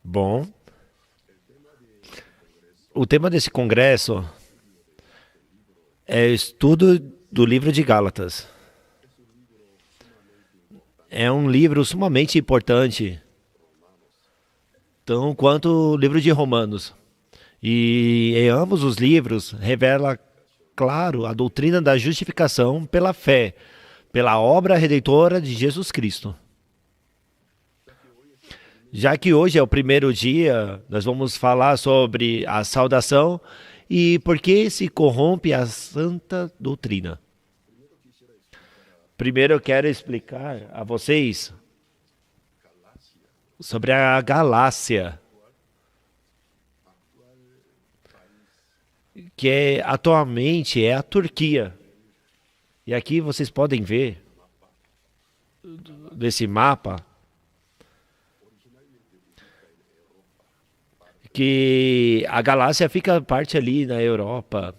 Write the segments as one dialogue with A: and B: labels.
A: Bom, o tema desse congresso é o estudo do livro de Gálatas. É um livro sumamente importante, tão quanto o livro de Romanos. E em ambos os livros revela, claro, a doutrina da justificação pela fé, pela obra redentora de Jesus Cristo. Já que hoje é o primeiro dia, nós vamos falar sobre a saudação e por que se corrompe a santa doutrina. Primeiro eu quero explicar a vocês sobre a Galácia, que atualmente é a Turquia. E aqui vocês podem ver nesse mapa que a Galácia fica parte ali na Europa.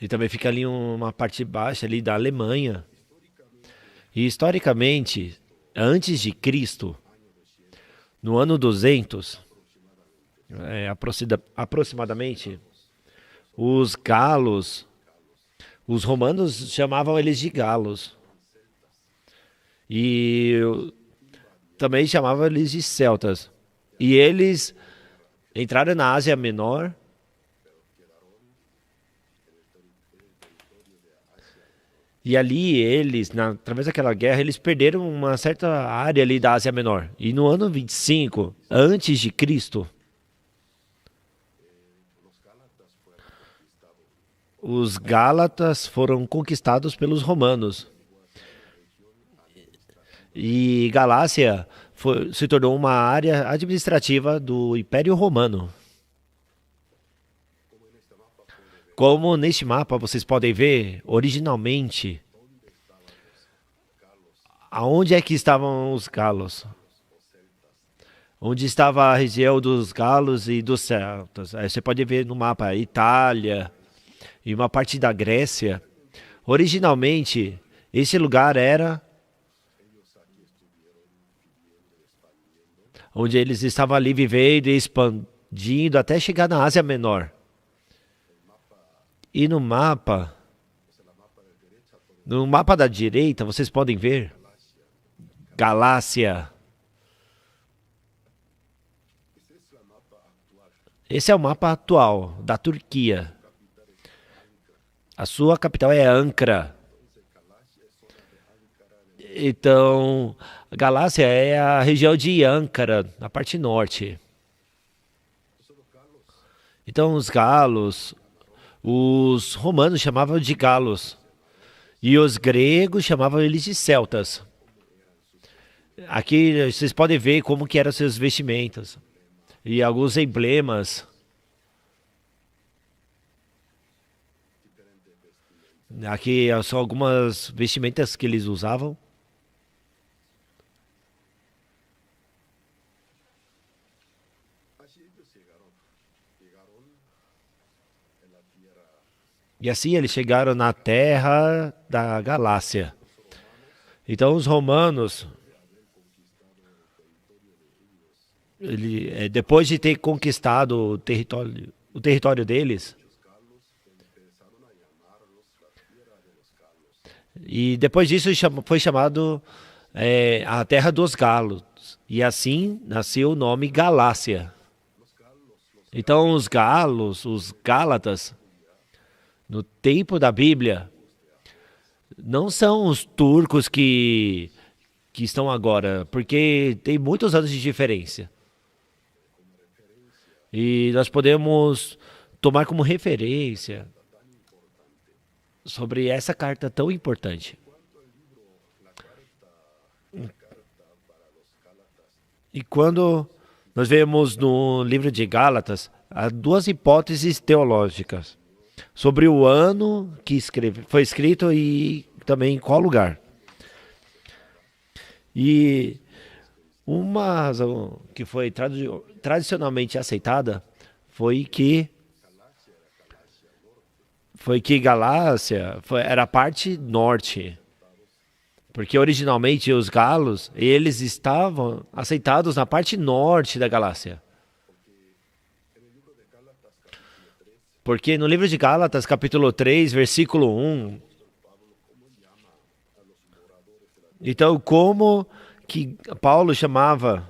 A: E também fica ali uma parte baixa ali da Alemanha. E historicamente, antes de Cristo, no ano 200, aproximadamente, os galos, os romanos chamavam eles de galos. E também chamavam eles de celtas. E eles entraram na Ásia Menor. E ali eles, através daquela guerra, eles perderam uma certa área ali da Ásia Menor. E no ano 25, antes de Cristo, os Gálatas foram conquistados pelos romanos. E Galácia se tornou uma área administrativa do Império Romano. Como neste mapa vocês podem ver, originalmente, aonde é que estavam os galos? Onde estava a região dos galos e dos celtas? Aí você pode ver no mapa a Itália e uma parte da Grécia. Originalmente, esse lugar era onde eles estavam ali vivendo e expandindo até chegar na Ásia Menor. E no mapa da direita, vocês podem ver Galácia. Esse é o mapa atual da Turquia. A sua capital é Ankara. Então, Galácia é a região de Ankara, na parte norte. Então, os galos, os romanos chamavam de galos. E os gregos chamavam eles de celtas. Aqui vocês podem ver como que eram seus vestimentas. E alguns emblemas. Aqui são algumas vestimentas que eles usavam. E assim eles chegaram na terra da Galácia. Então os romanos, depois de ter conquistado o território deles, e depois disso foi chamado a terra dos galos. E assim nasceu o nome Galácia. Então os galos, os gálatas, no tempo da Bíblia, não são os turcos que estão agora, porque tem muitos anos de diferença. E nós podemos tomar como referência sobre essa carta tão importante. E quando nós vemos no livro de Gálatas, há duas hipóteses teológicas sobre o ano que foi escrito e também em qual lugar. E uma razão que foi tradicionalmente aceitada foi que Galácia era a parte norte. Porque originalmente os galos, eles estavam aceitados na parte norte da Galácia. Porque no livro de Gálatas, capítulo 3, versículo 1, então como que Paulo chamava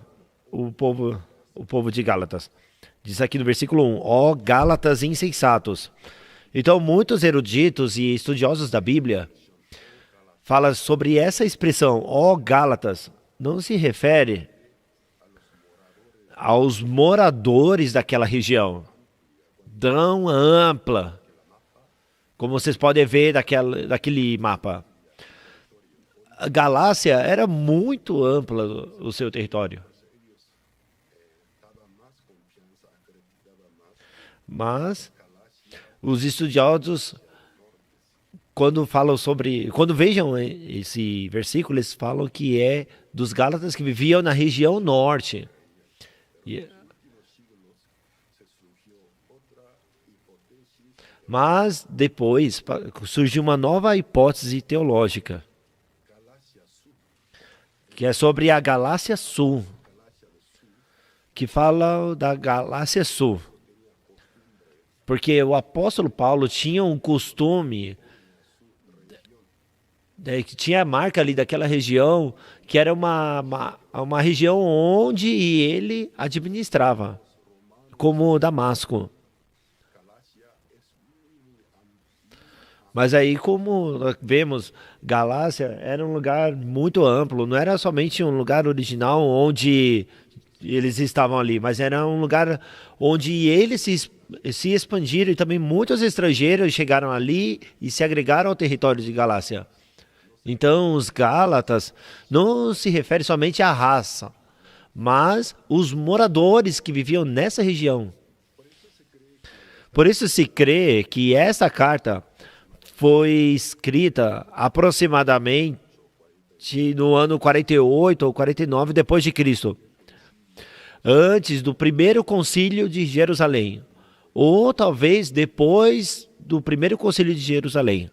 A: o povo de Gálatas? Diz aqui no versículo 1, ó Gálatas insensatos. Então muitos eruditos e estudiosos da Bíblia falam sobre essa expressão, ó Gálatas, não se refere aos moradores daquela região tão ampla, como vocês podem ver daquele mapa. A Galácia era muito ampla o seu território. Mas os estudiosos, quando vejam esse versículo, eles falam que é dos Gálatas que viviam na região norte. Mas depois surgiu uma nova hipótese teológica, que é sobre a Galácia Sul, que fala da Galácia Sul. Porque o apóstolo Paulo tinha um costume, que tinha a marca ali daquela região, que era uma região onde ele administrava, como Damasco. Mas aí, como vemos, Galácia era um lugar muito amplo, não era somente um lugar original onde eles estavam ali, mas era um lugar onde eles se expandiram e também muitos estrangeiros chegaram ali e se agregaram ao território de Galácia. Então, os Gálatas não se refere somente à raça, mas os moradores que viviam nessa região. Por isso se crê que essa carta foi escrita aproximadamente no ano 48 ou 49 depois de Cristo, antes do primeiro concílio de Jerusalém, ou talvez depois do primeiro concílio de Jerusalém.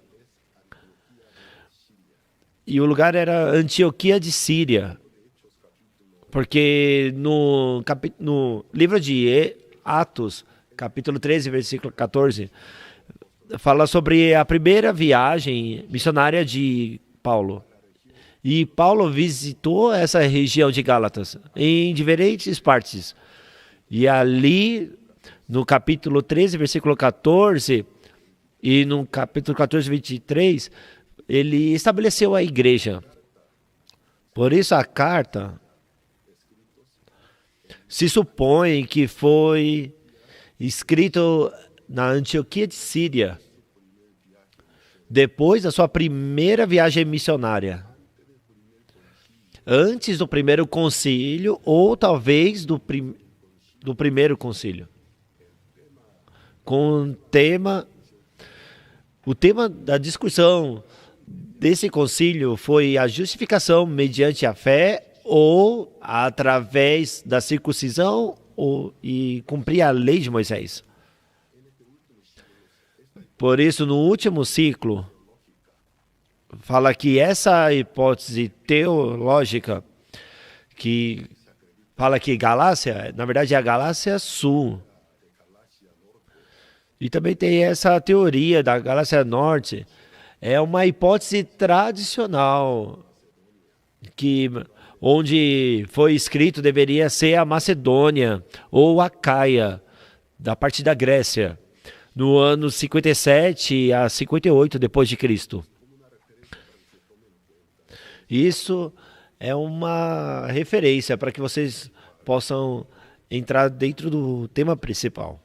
A: E o lugar era Antioquia de Síria, porque no livro de Atos, capítulo 13, versículo 14, fala sobre a primeira viagem missionária de Paulo. E Paulo visitou essa região de Gálatas em diferentes partes. E ali, no capítulo 13, versículo 14, e no capítulo 14, 23, ele estabeleceu a igreja. Por isso a carta se supõe que foi escrito na Antioquia de Síria, depois da sua primeira viagem missionária, antes do primeiro concílio ou talvez do primeiro concílio, com o tema da discussão desse concílio foi a justificação mediante a fé ou através da circuncisão e cumprir a lei de Moisés. Por isso, no último ciclo, fala que essa hipótese teológica, que fala que Galácia, na verdade é a Galácia Sul. E também tem essa teoria da Galácia Norte, é uma hipótese tradicional, que onde foi escrito deveria ser a Macedônia ou a Caia, da parte da Grécia, no ano 57 a 58 depois de Cristo. Isso é uma referência para que vocês possam entrar dentro do tema principal.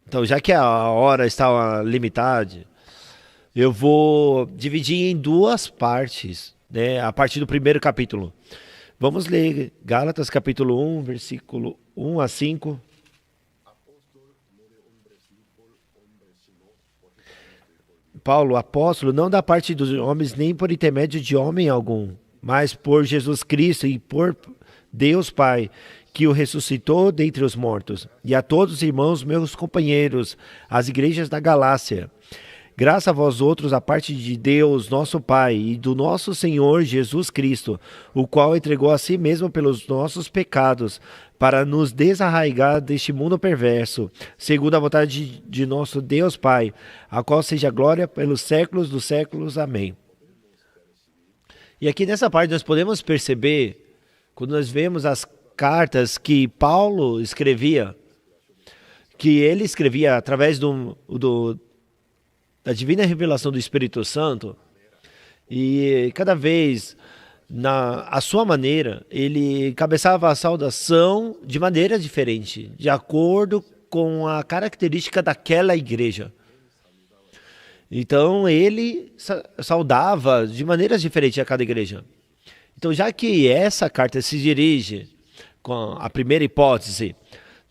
A: Então, já que a hora está limitada, eu vou dividir em duas partes, né, a partir do primeiro capítulo. Vamos ler Gálatas capítulo 1, versículo 1 a 5. Paulo, apóstolo, não da parte dos homens, nem por intermédio de homem algum, mas por Jesus Cristo e por Deus Pai, que o ressuscitou dentre os mortos, e a todos os irmãos, meus companheiros, as igrejas da Galácia, Graças a vós outros, a parte de Deus, nosso Pai, e do nosso Senhor Jesus Cristo, o qual entregou a si mesmo pelos nossos pecados, para nos desarraigar deste mundo perverso, segundo a vontade de nosso Deus Pai, a qual seja glória pelos séculos dos séculos. Amém. E aqui nessa parte nós podemos perceber, quando nós vemos as cartas que Paulo escrevia, que ele escrevia através da divina revelação do Espírito Santo, e cada vez, à sua maneira, ele cabeçava a saudação de maneira diferente, de acordo com a característica daquela igreja. Então, ele saudava de maneiras diferentes a cada igreja. Então, já que essa carta se dirige com a primeira hipótese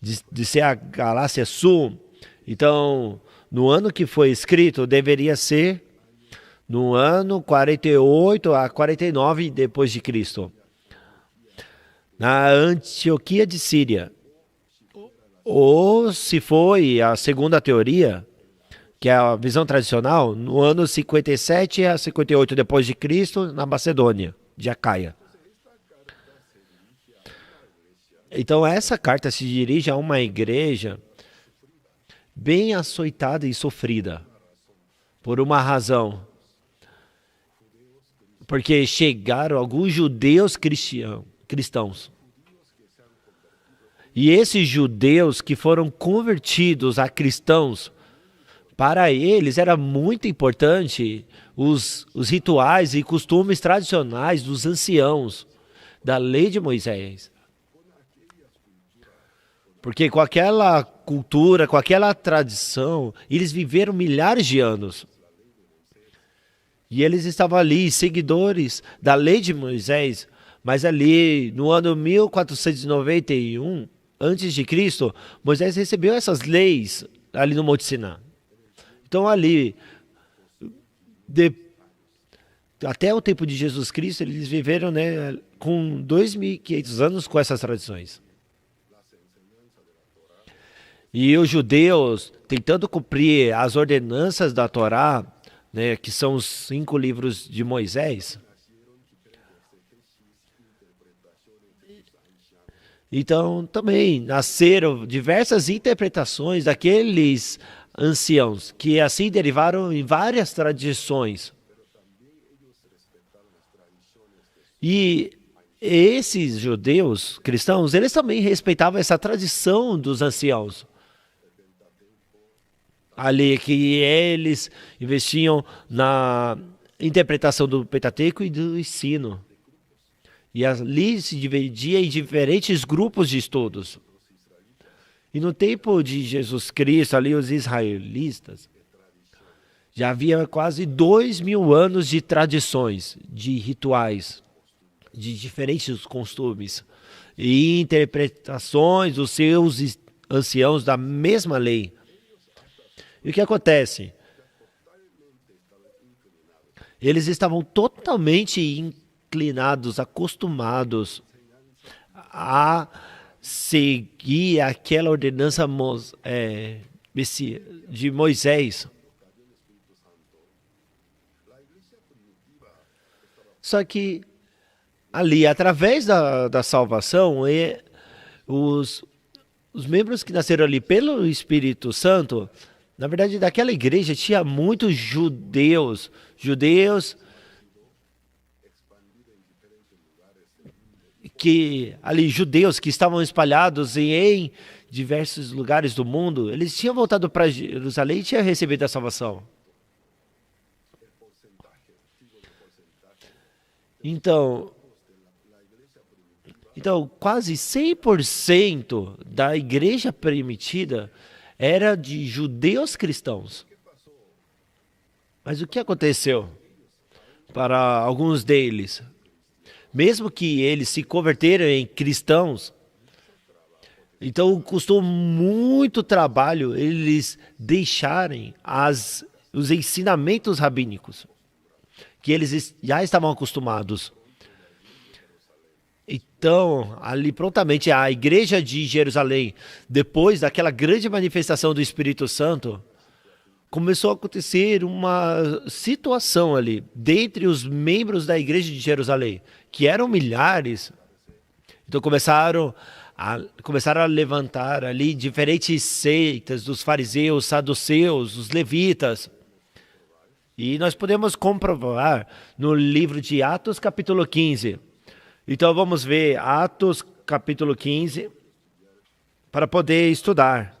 A: de ser a Galácia Sul, então, no ano que foi escrito, deveria ser no ano 48 a 49 depois de Cristo, na Antioquia de Síria. Ou, se foi a segunda teoria, que é a visão tradicional, no ano 57 a 58 depois de Cristo, na Macedônia, de Acaia. Então, essa carta se dirige a uma igreja bem açoitada e sofrida, por uma razão. Porque chegaram alguns judeus cristãos. E esses judeus que foram convertidos a cristãos, para eles era muito importante os rituais e costumes tradicionais dos anciãos, da lei de Moisés. Porque com aquela cultura, com aquela tradição, eles viveram milhares de anos. E eles estavam ali, seguidores da lei de Moisés, mas ali no ano 1491, antes de Cristo, Moisés recebeu essas leis ali no Monte Siná. Então ali, até o tempo de Jesus Cristo, eles viveram, né, com 2.500 anos com essas tradições. E os judeus, tentando cumprir as ordenanças da Torá, né, que são os 5 livros de Moisés, então também nasceram diversas interpretações daqueles anciãos, que assim derivaram em várias tradições. E esses judeus cristãos, eles também respeitavam essa tradição dos anciãos. Ali que eles investiam na interpretação do Pentateuco e do ensino. E ali se dividia em diferentes grupos de estudos. E no tempo de Jesus Cristo, ali os israelitas, já havia quase 2.000 anos de tradições, de rituais, de diferentes costumes e interpretações dos seus anciãos da mesma lei. E o que acontece? Eles estavam totalmente inclinados, acostumados a seguir aquela ordenança de Moisés. Só que ali, através da salvação, os membros que nasceram ali pelo Espírito Santo, na verdade, daquela igreja tinha muitos judeus que estavam espalhados em diversos lugares do mundo. Eles tinham voltado para Jerusalém e tinham recebido a salvação. Então quase 100% da igreja primitiva era de judeus cristãos. Mas o que aconteceu para alguns deles? Mesmo que eles se converteram em cristãos, então custou muito trabalho eles deixarem os ensinamentos rabínicos, que eles já estavam acostumados. Então, ali prontamente, a igreja de Jerusalém, depois daquela grande manifestação do Espírito Santo, começou a acontecer uma situação ali, dentre os membros da igreja de Jerusalém, que eram milhares. Então começaram a levantar ali diferentes seitas dos fariseus, saduceus, os levitas. E nós podemos comprovar no livro de Atos, capítulo 15. Então vamos ver Atos, capítulo 15, para poder estudar.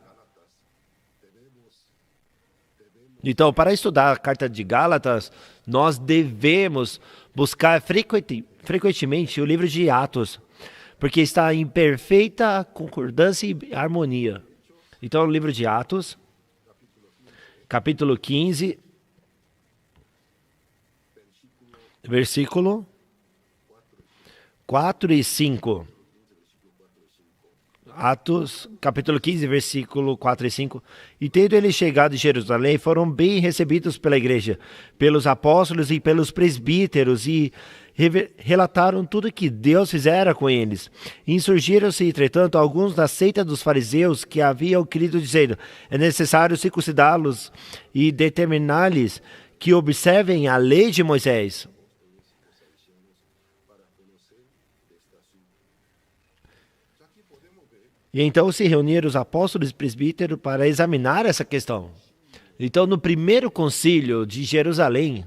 A: Então, para estudar a carta de Gálatas, nós devemos buscar frequentemente o livro de Atos, porque está em perfeita concordância e harmonia. Então, o livro de Atos, capítulo 15, versículo 4 e 5. Atos, capítulo 15, versículo 4 e 5. E tendo eles chegado em Jerusalém, foram bem recebidos pela igreja, pelos apóstolos e pelos presbíteros, e relataram tudo que Deus fizera com eles. Insurgiram-se, entretanto, alguns da seita dos fariseus que haviam crido, dizendo: é necessário circuncidá-los e determinar-lhes que observem a lei de Moisés. E então se reuniram os apóstolos e presbíteros para examinar essa questão. Então, no primeiro concílio de Jerusalém,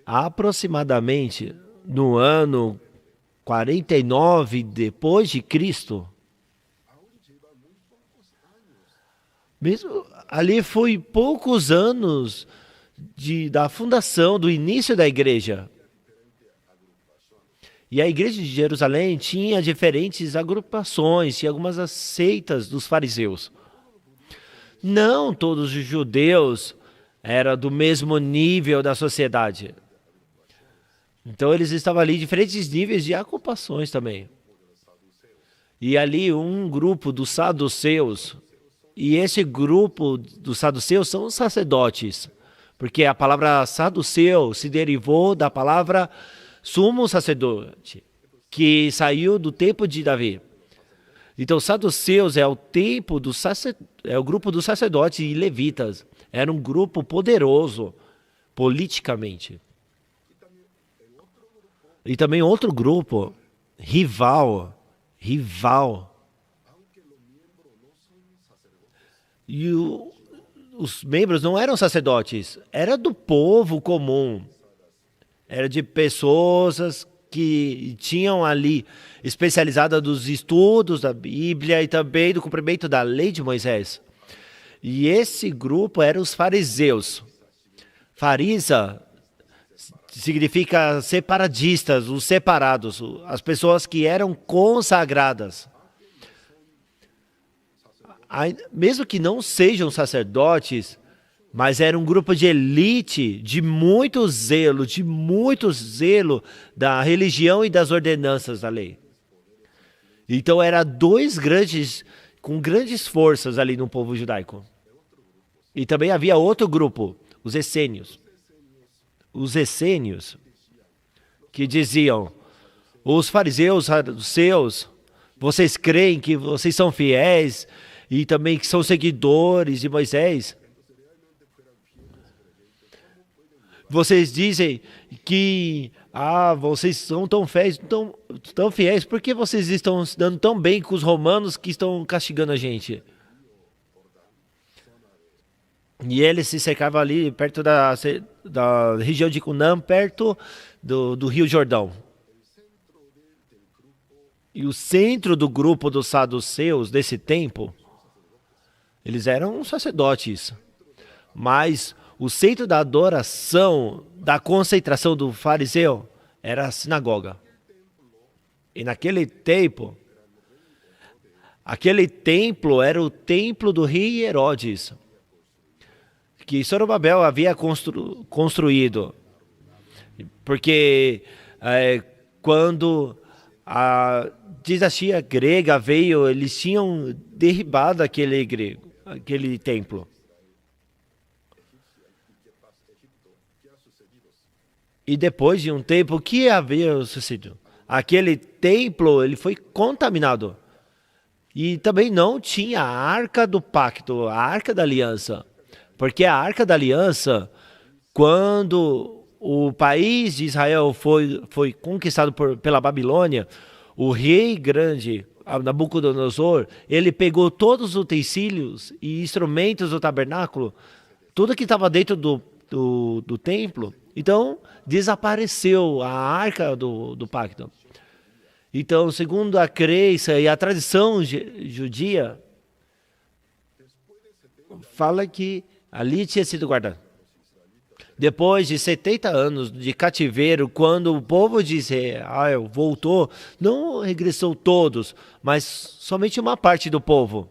A: aproximadamente no ano 49 depois de Cristo, mesmo ali foi poucos anos da fundação, do início da igreja. E a igreja de Jerusalém tinha diferentes agrupações, tinha algumas seitas dos fariseus. Não todos os judeus eram do mesmo nível da sociedade. Então eles estavam ali em diferentes níveis de ocupações também. E ali um grupo dos saduceus, e esse grupo dos saduceus são os sacerdotes, porque a palavra saduceu se derivou da palavra sumo sacerdote, que saiu do tempo de Davi. Então, saduceus é o grupo dos sacerdotes e levitas. Era um grupo poderoso politicamente. E também outro grupo, rival. E os membros não eram sacerdotes, era do povo comum. Era de pessoas que tinham ali especializada dos estudos da Bíblia e também do cumprimento da lei de Moisés. E esse grupo eram os fariseus. Farisa significa separadistas, os separados, as pessoas que eram consagradas. Mesmo que não sejam sacerdotes, mas era um grupo de elite, de muito zelo da religião e das ordenanças da lei. Então, eram dois grandes, com grandes forças ali no povo judaico. E também havia outro grupo, os essênios. Os essênios, que diziam: os fariseus, saduceus, vocês creem que vocês são fiéis e também que são seguidores de Moisés. Vocês dizem que vocês são tão fiéis, por que vocês estão se dando tão bem com os romanos que estão castigando a gente? E eles se cercavam ali perto da região de Cunã, perto do Rio Jordão. E o centro do grupo dos saduceus desse tempo, eles eram sacerdotes, mas o centro da adoração, da concentração do fariseu, era a sinagoga. E naquele tempo, aquele templo era o templo do rei Herodes, que Zorobabel havia construído. Porque quando a dinastia grega veio, eles tinham derribado aquele templo. E depois de um tempo, o que havia sucedido? Aquele templo ele foi contaminado. E também não tinha a Arca do Pacto, a Arca da Aliança. Porque a Arca da Aliança, quando o país de Israel foi conquistado pela Babilônia, o rei grande, Nabucodonosor, ele pegou todos os utensílios e instrumentos do tabernáculo, tudo que estava dentro do templo, então desapareceu a Arca do Pacto. Então, segundo a crença e a tradição judia, fala que ali tinha sido guardado. Depois de 70 anos de cativeiro, quando o povo de Israel voltou, não regressou todos, mas somente uma parte do povo.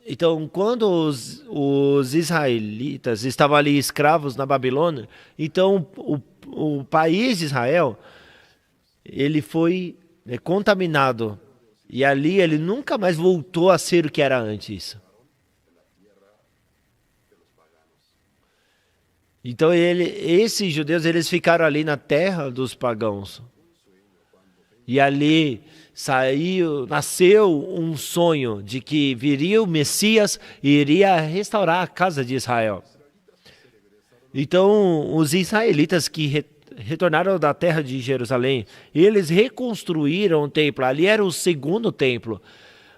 A: Então, quando os israelitas estavam ali escravos na Babilônia, então o país de Israel, ele foi contaminado. E ali ele nunca mais voltou a ser o que era antes. Então esses judeus, eles ficaram ali na terra dos pagãos. E ali nasceu um sonho de que viria o Messias e iria restaurar a casa de Israel. Então, os israelitas que retornaram da terra de Jerusalém, eles reconstruíram o templo. Ali era o segundo templo.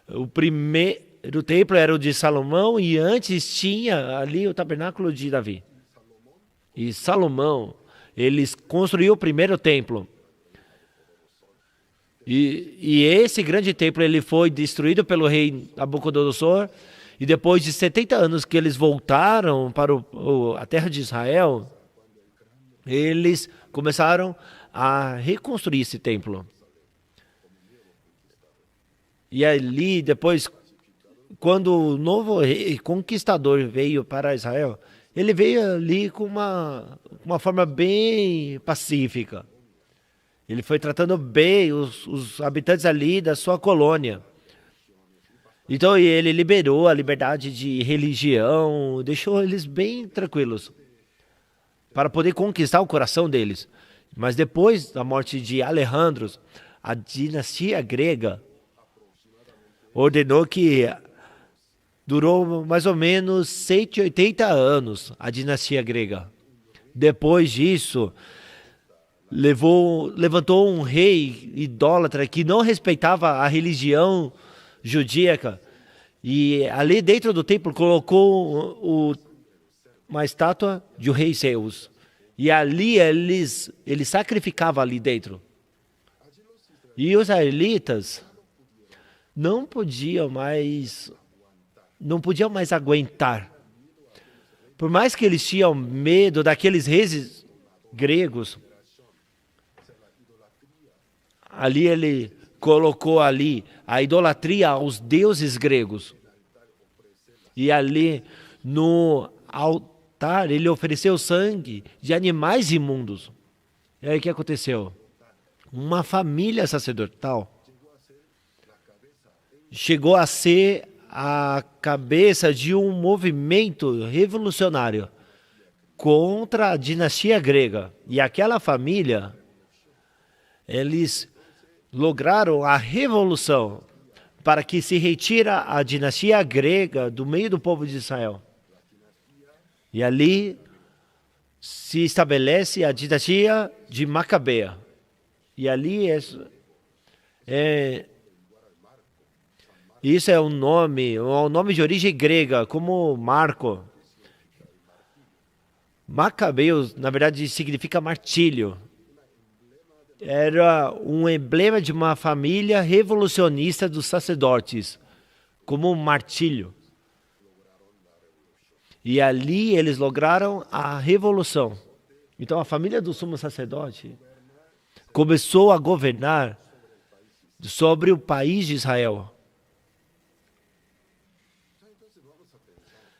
A: O primeiro templo era o de Salomão e antes tinha ali o tabernáculo de Davi. E Salomão, eles construiu o primeiro templo. E esse grande templo ele foi destruído pelo rei Nabucodonosor. E depois de 70 anos que eles voltaram para a terra de Israel, eles começaram a reconstruir esse templo. E ali, depois, quando o novo rei conquistador veio para Israel, ele veio ali com uma forma bem pacífica. Ele foi tratando bem os habitantes ali da sua colônia. Então ele liberou a liberdade de religião, deixou eles bem tranquilos para poder conquistar o coração deles. Mas depois da morte de Alejandro, a dinastia grega ordenou que durou mais ou menos 180 anos a dinastia grega. Depois disso, levantou um rei idólatra que não respeitava a religião judaica e ali dentro do templo colocou uma estátua de um rei Zeus. E ali eles sacrificavam ali dentro. E os israelitas não podiam mais aguentar. Por mais que eles tinham medo daqueles reis gregos, ali ele colocou ali a idolatria aos deuses gregos. E ali no altar ele ofereceu sangue de animais imundos. E aí o que aconteceu? Uma família sacerdotal chegou a ser a cabeça de um movimento revolucionário contra a dinastia grega. E aquela família, eles lograram a revolução para que se retira a dinastia grega do meio do povo de Israel. E ali se estabelece a dinastia de Macabeia. E ali isso é um nome de origem grega, como Marco. Macabeus, na verdade, significa martírio. Era um emblema de uma família revolucionista dos sacerdotes, como um martírio. E ali eles lograram a revolução. Então a família do sumo sacerdote começou a governar sobre o país de Israel.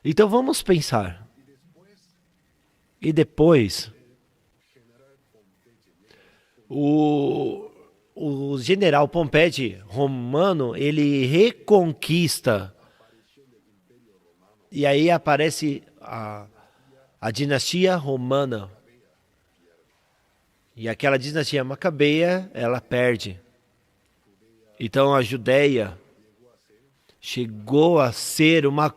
A: Então vamos pensar. E depois, o general Pompéi romano, ele reconquista. E aí aparece a dinastia romana. E aquela dinastia macabeia, ela perde. Então a Judéia chegou a ser uma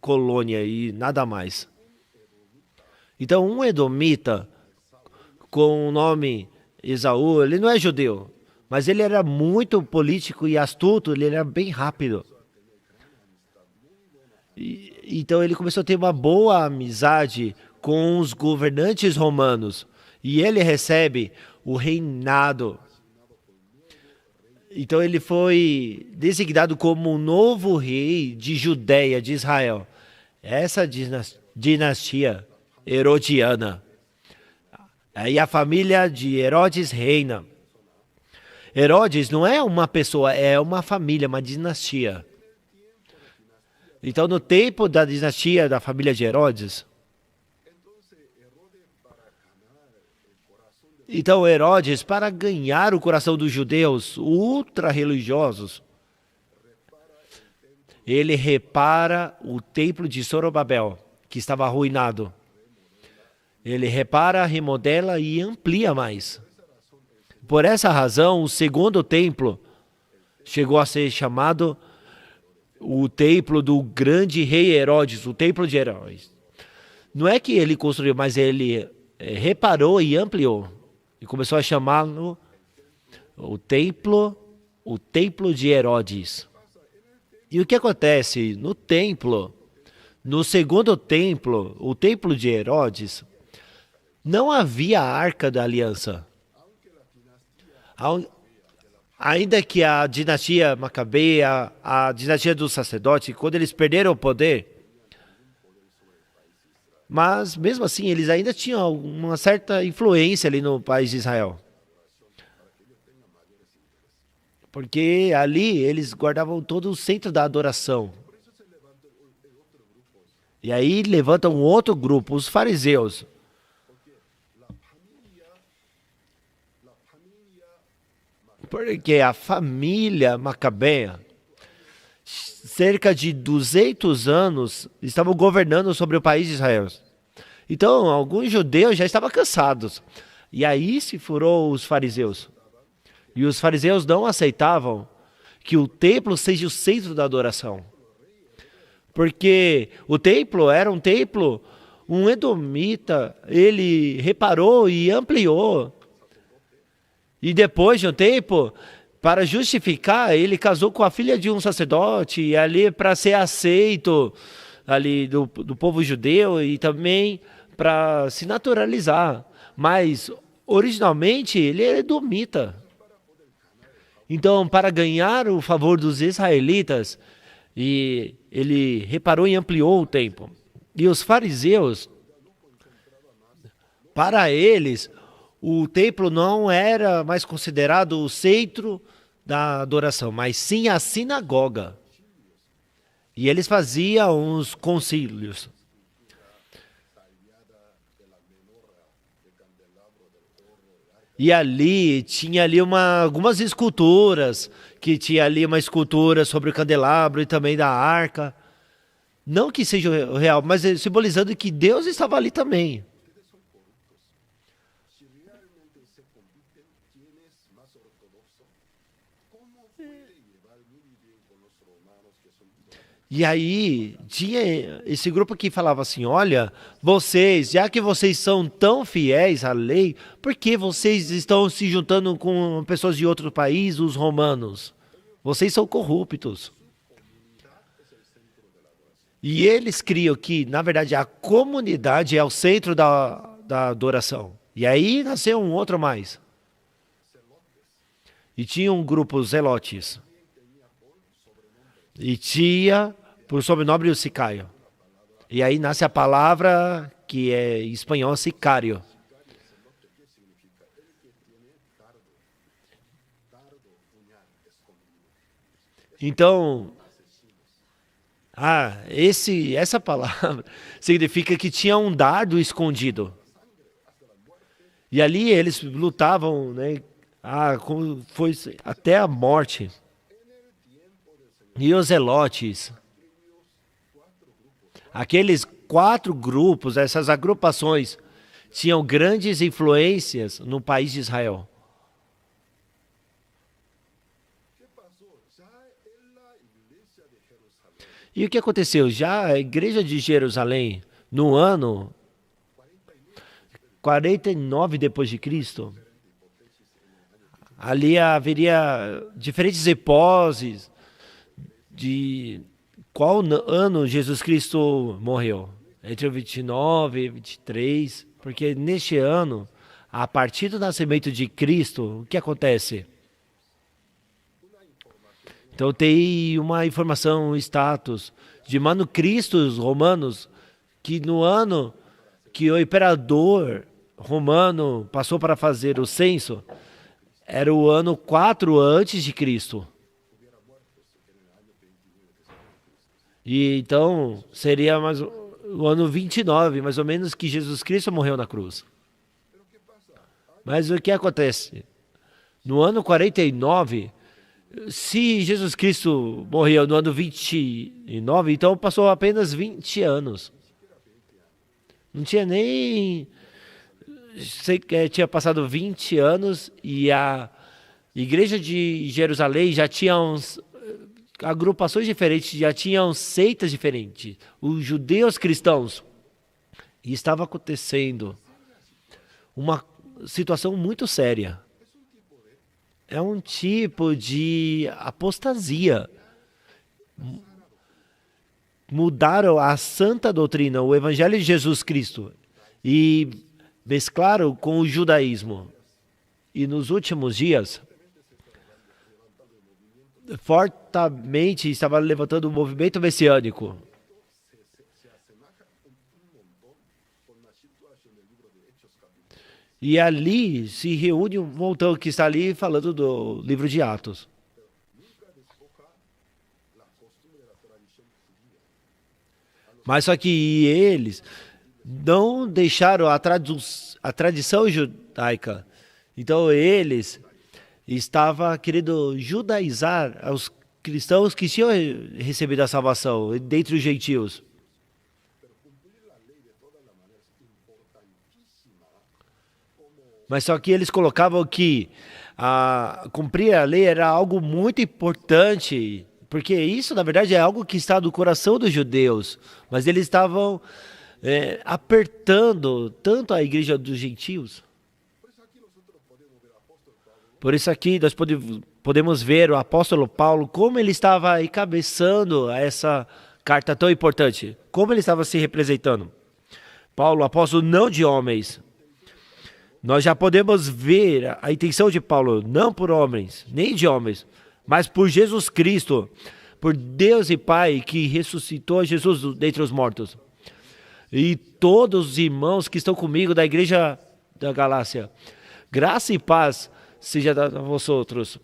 A: colônia e nada mais. Então um edomita com o nome Esaú, ele não é judeu, mas ele era muito político e astuto, ele era bem rápido. Então ele começou a ter uma boa amizade com os governantes romanos. E ele recebe o reinado. Então ele foi designado como o novo rei de Judéia, de Israel. Essa dinastia herodiana. Aí a família de Herodes reina. Herodes não é uma pessoa, é uma família, uma dinastia. Então no tempo da dinastia da família de Herodes, então Herodes, para ganhar o coração dos judeus ultra-religiosos, ele repara o templo de Zorobabel, que estava arruinado. Ele repara, remodela e amplia mais. Por essa razão, o segundo templo chegou a ser chamado o templo do grande rei Herodes, o templo de Herodes. Não é que ele construiu, mas ele reparou e ampliou. E começou a chamá-lo o templo de Herodes. E o que acontece? No templo, no segundo templo, o templo de Herodes, não havia a Arca da Aliança. Ainda que a dinastia macabeia, a dinastia dos sacerdotes, quando eles perderam o poder, mas mesmo assim eles ainda tinham uma certa influência ali no país de Israel. Porque ali eles guardavam todo o centro da adoração. E aí levantam um outro grupo, os fariseus. Porque a família macabeia, cerca de 200 anos, estavam governando sobre o país de Israel. Então, alguns judeus já estavam cansados. E aí se furou os fariseus. E os fariseus não aceitavam que o templo seja o centro da adoração. Porque o templo era um templo, um edomita, ele reparou e ampliou. E depois de um tempo, para justificar, ele casou com a filha de um sacerdote, e ali para ser aceito ali do povo judeu e também para se naturalizar. Mas, originalmente, ele era edomita. Então, para ganhar o favor dos israelitas, e ele reparou e ampliou o templo. E os fariseus, para eles, o templo não era mais considerado o centro da adoração, mas sim a sinagoga. E eles faziam uns concílios. E ali, tinha ali algumas esculturas, que tinha ali uma escultura sobre o candelabro e também da arca. Não que seja o real, mas simbolizando que Deus estava ali também. E aí, tinha esse grupo que falava assim, olha, vocês, já que vocês são tão fiéis à lei, por que vocês estão se juntando com pessoas de outro país, os romanos? Vocês são corruptos. E eles criam que, na verdade, a comunidade é o centro da adoração. E aí nasceu um outro mais. E tinha um grupo zelotes. E tinha por sobrenome o sicário. E aí nasce a palavra que é em espanhol sicário. Então, essa palavra significa que tinha um dardo escondido. E ali eles lutavam, né? Como foi até a morte. E os zelotes, aqueles 4 grupos, essas agrupações, tinham grandes influências no país de Israel. E o que aconteceu? Já a igreja de Jerusalém, no ano 49 depois de Cristo, ali haveria diferentes hipóteses de qual ano Jesus Cristo morreu. Entre o 29 e 23, porque neste ano, a partir do nascimento de Cristo, o que acontece? Então tem uma informação, um status de manuscritos romanos que no ano que o imperador romano passou para fazer o censo, era o ano 4 antes de Cristo. E então seria mais o ano 29, mais ou menos, que Jesus Cristo morreu na cruz. Mas o que acontece? No ano 49, se Jesus Cristo morreu no ano 29, então passou apenas 20 anos. Não tinha nem... tinha passado 20 anos e a igreja de Jerusalém já tinha agrupações diferentes, já tinham seitas diferentes. Os judeus cristãos. E estava acontecendo uma situação muito séria. É um tipo de apostasia. Mudaram a santa doutrina, o evangelho de Jesus Cristo, e mesclaram com o judaísmo. E nos últimos dias, fortemente estava levantando o movimento messiânico. E ali se reúne um montão que está ali falando do livro de Atos. Mas só que eles não deixaram a tradição judaica. Então eles estavam querendo judaizar os cristãos que tinham recebido a salvação dentre os gentios. Mas só que eles colocavam que cumprir a lei era algo muito importante, porque isso, na verdade, é algo que está no coração dos judeus. Mas eles estavam apertando tanto a igreja dos gentios. Por isso aqui nós podemos ver o apóstolo Paulo, como ele estava encabeçando essa carta tão importante. Como ele estava se representando. Paulo, apóstolo não de homens. Nós já podemos ver a intenção de Paulo, não por homens, nem de homens, mas por Jesus Cristo, por Deus e Pai que ressuscitou Jesus dentre os mortos. E todos os irmãos que estão comigo da igreja da Galácia, graça e paz seja a vosotros,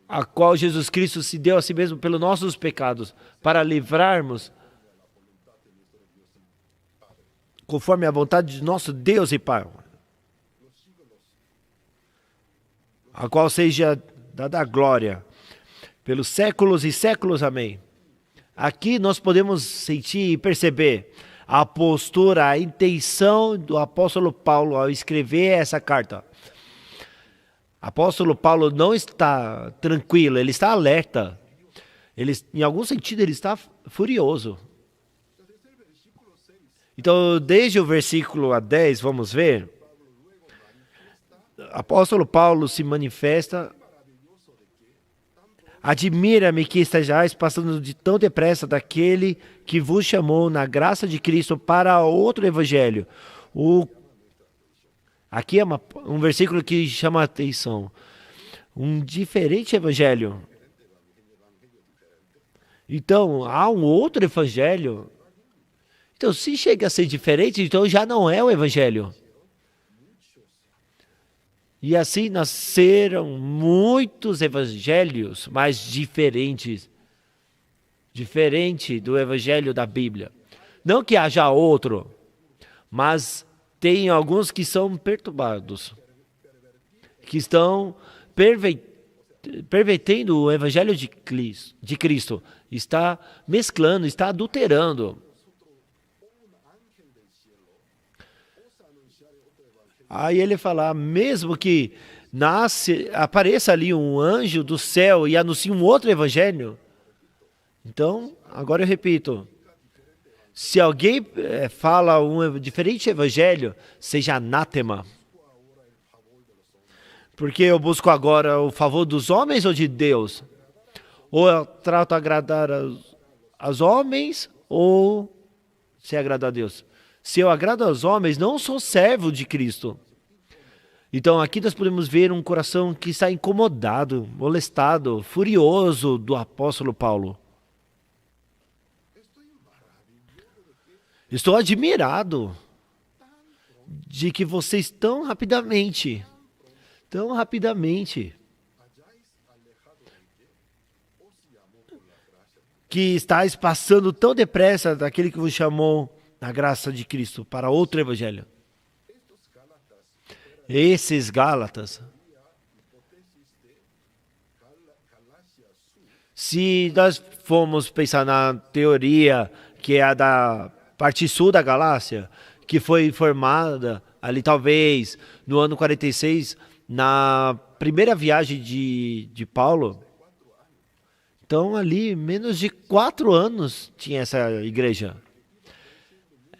A: a qual Jesus Cristo se deu a si mesmo pelos nossos pecados, para livrarmos, conforme a vontade de nosso Deus e Pai, a qual seja dada a glória pelos séculos e séculos. Amém. Aqui nós podemos sentir e perceber a postura, a intenção do apóstolo Paulo ao escrever essa carta. Apóstolo Paulo não está tranquilo, ele está alerta. Em algum sentido, ele está furioso. Então, desde o versículo 10, vamos ver. Apóstolo Paulo se manifesta: admira-me que estejais passando de tão depressa daquele que vos chamou na graça de Cristo para outro evangelho. Aqui é um versículo que chama a atenção. Um diferente evangelho. Então, há um outro evangelho. Então, se chega a ser diferente, então já não é o evangelho. E assim nasceram muitos evangelhos, mas diferentes. Diferente do evangelho da Bíblia. Não que haja outro, mas tem alguns que são perturbados, que estão pervertendo o evangelho de Cristo. Está mesclando, está adulterando. Aí ele fala, mesmo que apareça ali um anjo do céu e anuncie um outro evangelho. Então, agora eu repito, se alguém fala um diferente evangelho, seja anátema. Porque eu busco agora o favor dos homens ou de Deus? Ou eu trato de agradar aos homens ou se agradar a Deus? Se eu agrado aos homens, não sou servo de Cristo. Então aqui nós podemos ver um coração que está incomodado, molestado, furioso do apóstolo Paulo. Estou admirado de que vocês tão rapidamente, que estáis passando tão depressa daquele que vos chamou na graça de Cristo para outro evangelho. Esses Gálatas, se nós formos pensar na teoria que é a da parte sul da Galácia, que foi formada ali talvez no ano 46, na primeira viagem de Paulo. Então ali, menos de 4 anos tinha essa igreja.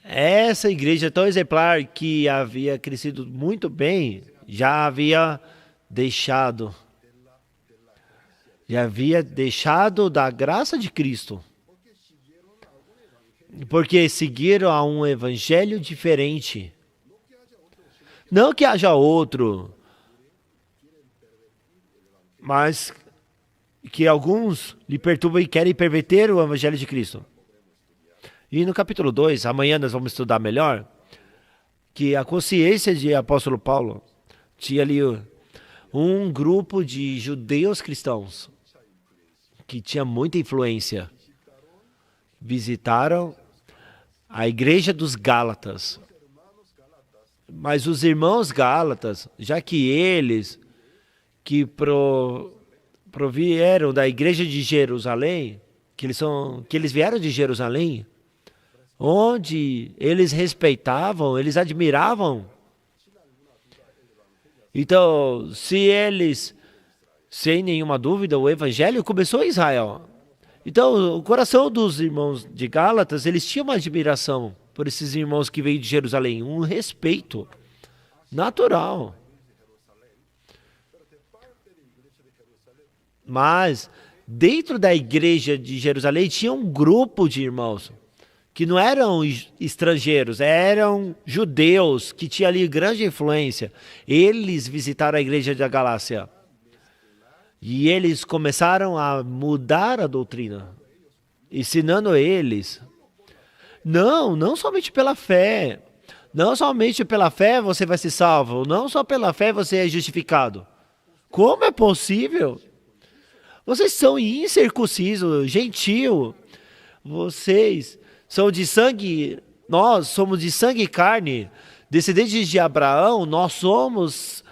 A: Essa igreja tão exemplar que havia crescido muito bem, já havia deixado da graça de Cristo. Porque seguiram a um evangelho diferente. Não que haja outro, mas que alguns lhe perturbam e querem perverter o evangelho de Cristo. E no capítulo 2, amanhã nós vamos estudar melhor, que a consciência de apóstolo Paulo tinha ali um grupo de judeus cristãos que tinha muita influência. Visitaram a igreja dos Gálatas. Mas os irmãos Gálatas, já que eles que provieram da igreja de Jerusalém, que eles vieram de Jerusalém, onde eles respeitavam, eles admiravam. Então, sem nenhuma dúvida, o evangelho começou em Israel. Então, o coração dos irmãos de Gálatas, eles tinham uma admiração por esses irmãos que veio de Jerusalém, um respeito natural. Mas, dentro da igreja de Jerusalém, tinha um grupo de irmãos que não eram estrangeiros, eram judeus, que tinham ali grande influência. Eles visitaram a igreja da Galácia. E eles começaram a mudar a doutrina, ensinando eles. Não somente pela fé. Não somente pela fé você vai ser salvo. Não só pela fé você é justificado. Como é possível? Vocês são incircuncisos, gentil. Vocês são de sangue, nós somos de sangue e carne, descendentes de Abraão, nós somos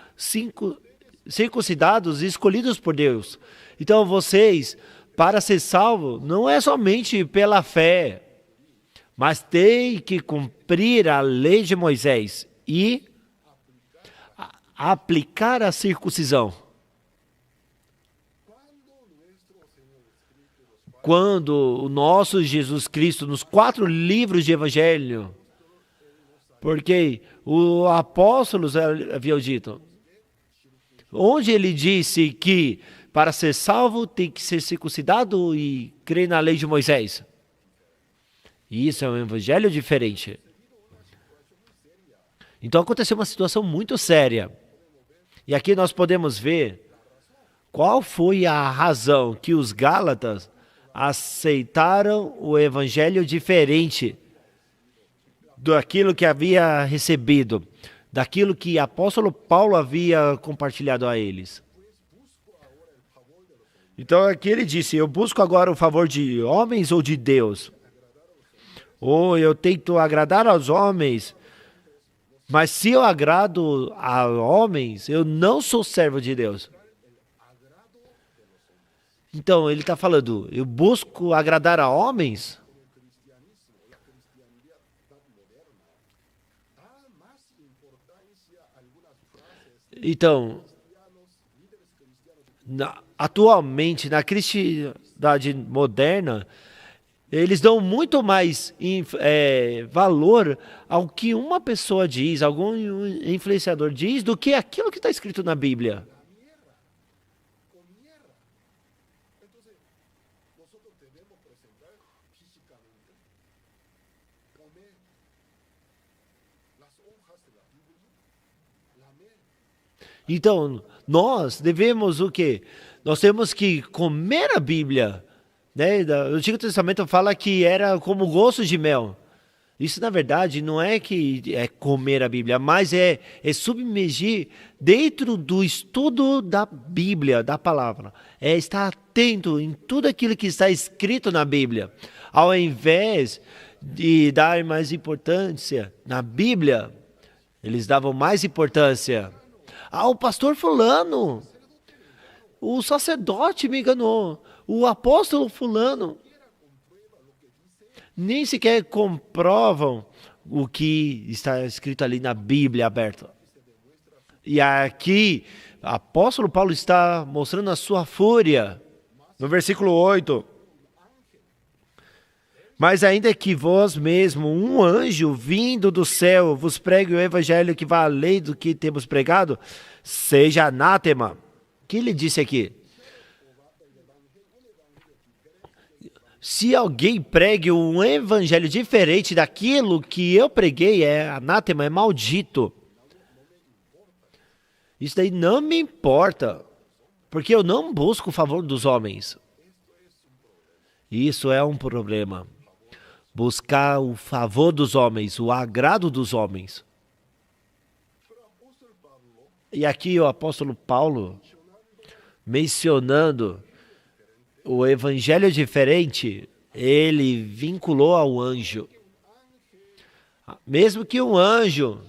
A: circuncidados e escolhidos por Deus. Então vocês, para ser salvos, não é somente pela fé, mas tem que cumprir a lei de Moisés e aplicar a circuncisão. Quando o nosso Jesus Cristo, nos 4 livros de Evangelho, porque os apóstolos haviam dito, onde ele disse que para ser salvo tem que ser circuncidado e crer na lei de Moisés. Isso é um evangelho diferente. Então aconteceu uma situação muito séria. E aqui nós podemos ver qual foi a razão que os Gálatas aceitaram o evangelho diferente daquilo que havia recebido, daquilo que o apóstolo Paulo havia compartilhado a eles. Então aqui ele disse, eu busco agora o favor de homens ou de Deus? Ou eu tento agradar aos homens, mas se eu agrado a homens, eu não sou servo de Deus. Então, ele está falando, eu busco agradar a homens? Então, atualmente, na cristandade moderna, eles dão muito mais valor ao que uma pessoa diz, algum influenciador diz, do que aquilo que está escrito na Bíblia. Então, nós devemos o quê? Nós temos que comer a Bíblia. Né? O Antigo Testamento fala que era como gosto de mel. Isso, na verdade, não é que é comer a Bíblia, mas é submergir dentro do estudo da Bíblia, da palavra. É estar atento em tudo aquilo que está escrito na Bíblia. Ao invés de dar mais importância na Bíblia, eles davam mais importância. O pastor fulano, o sacerdote me enganou, o apóstolo fulano. Nem sequer comprovam o que está escrito ali na Bíblia aberta. E aqui, o apóstolo Paulo está mostrando a sua fúria. No versículo 8. Mas ainda que vós mesmo, um anjo vindo do céu, vos pregue o evangelho que vai além do que temos pregado, seja anátema. O que ele disse aqui? Se alguém pregue um evangelho diferente daquilo que eu preguei, é anátema, é maldito. Isso daí não me importa, porque eu não busco o favor dos homens. Isso é um problema. Buscar o favor dos homens, o agrado dos homens. E aqui o apóstolo Paulo, mencionando o evangelho diferente, ele vinculou ao anjo. Mesmo que um anjo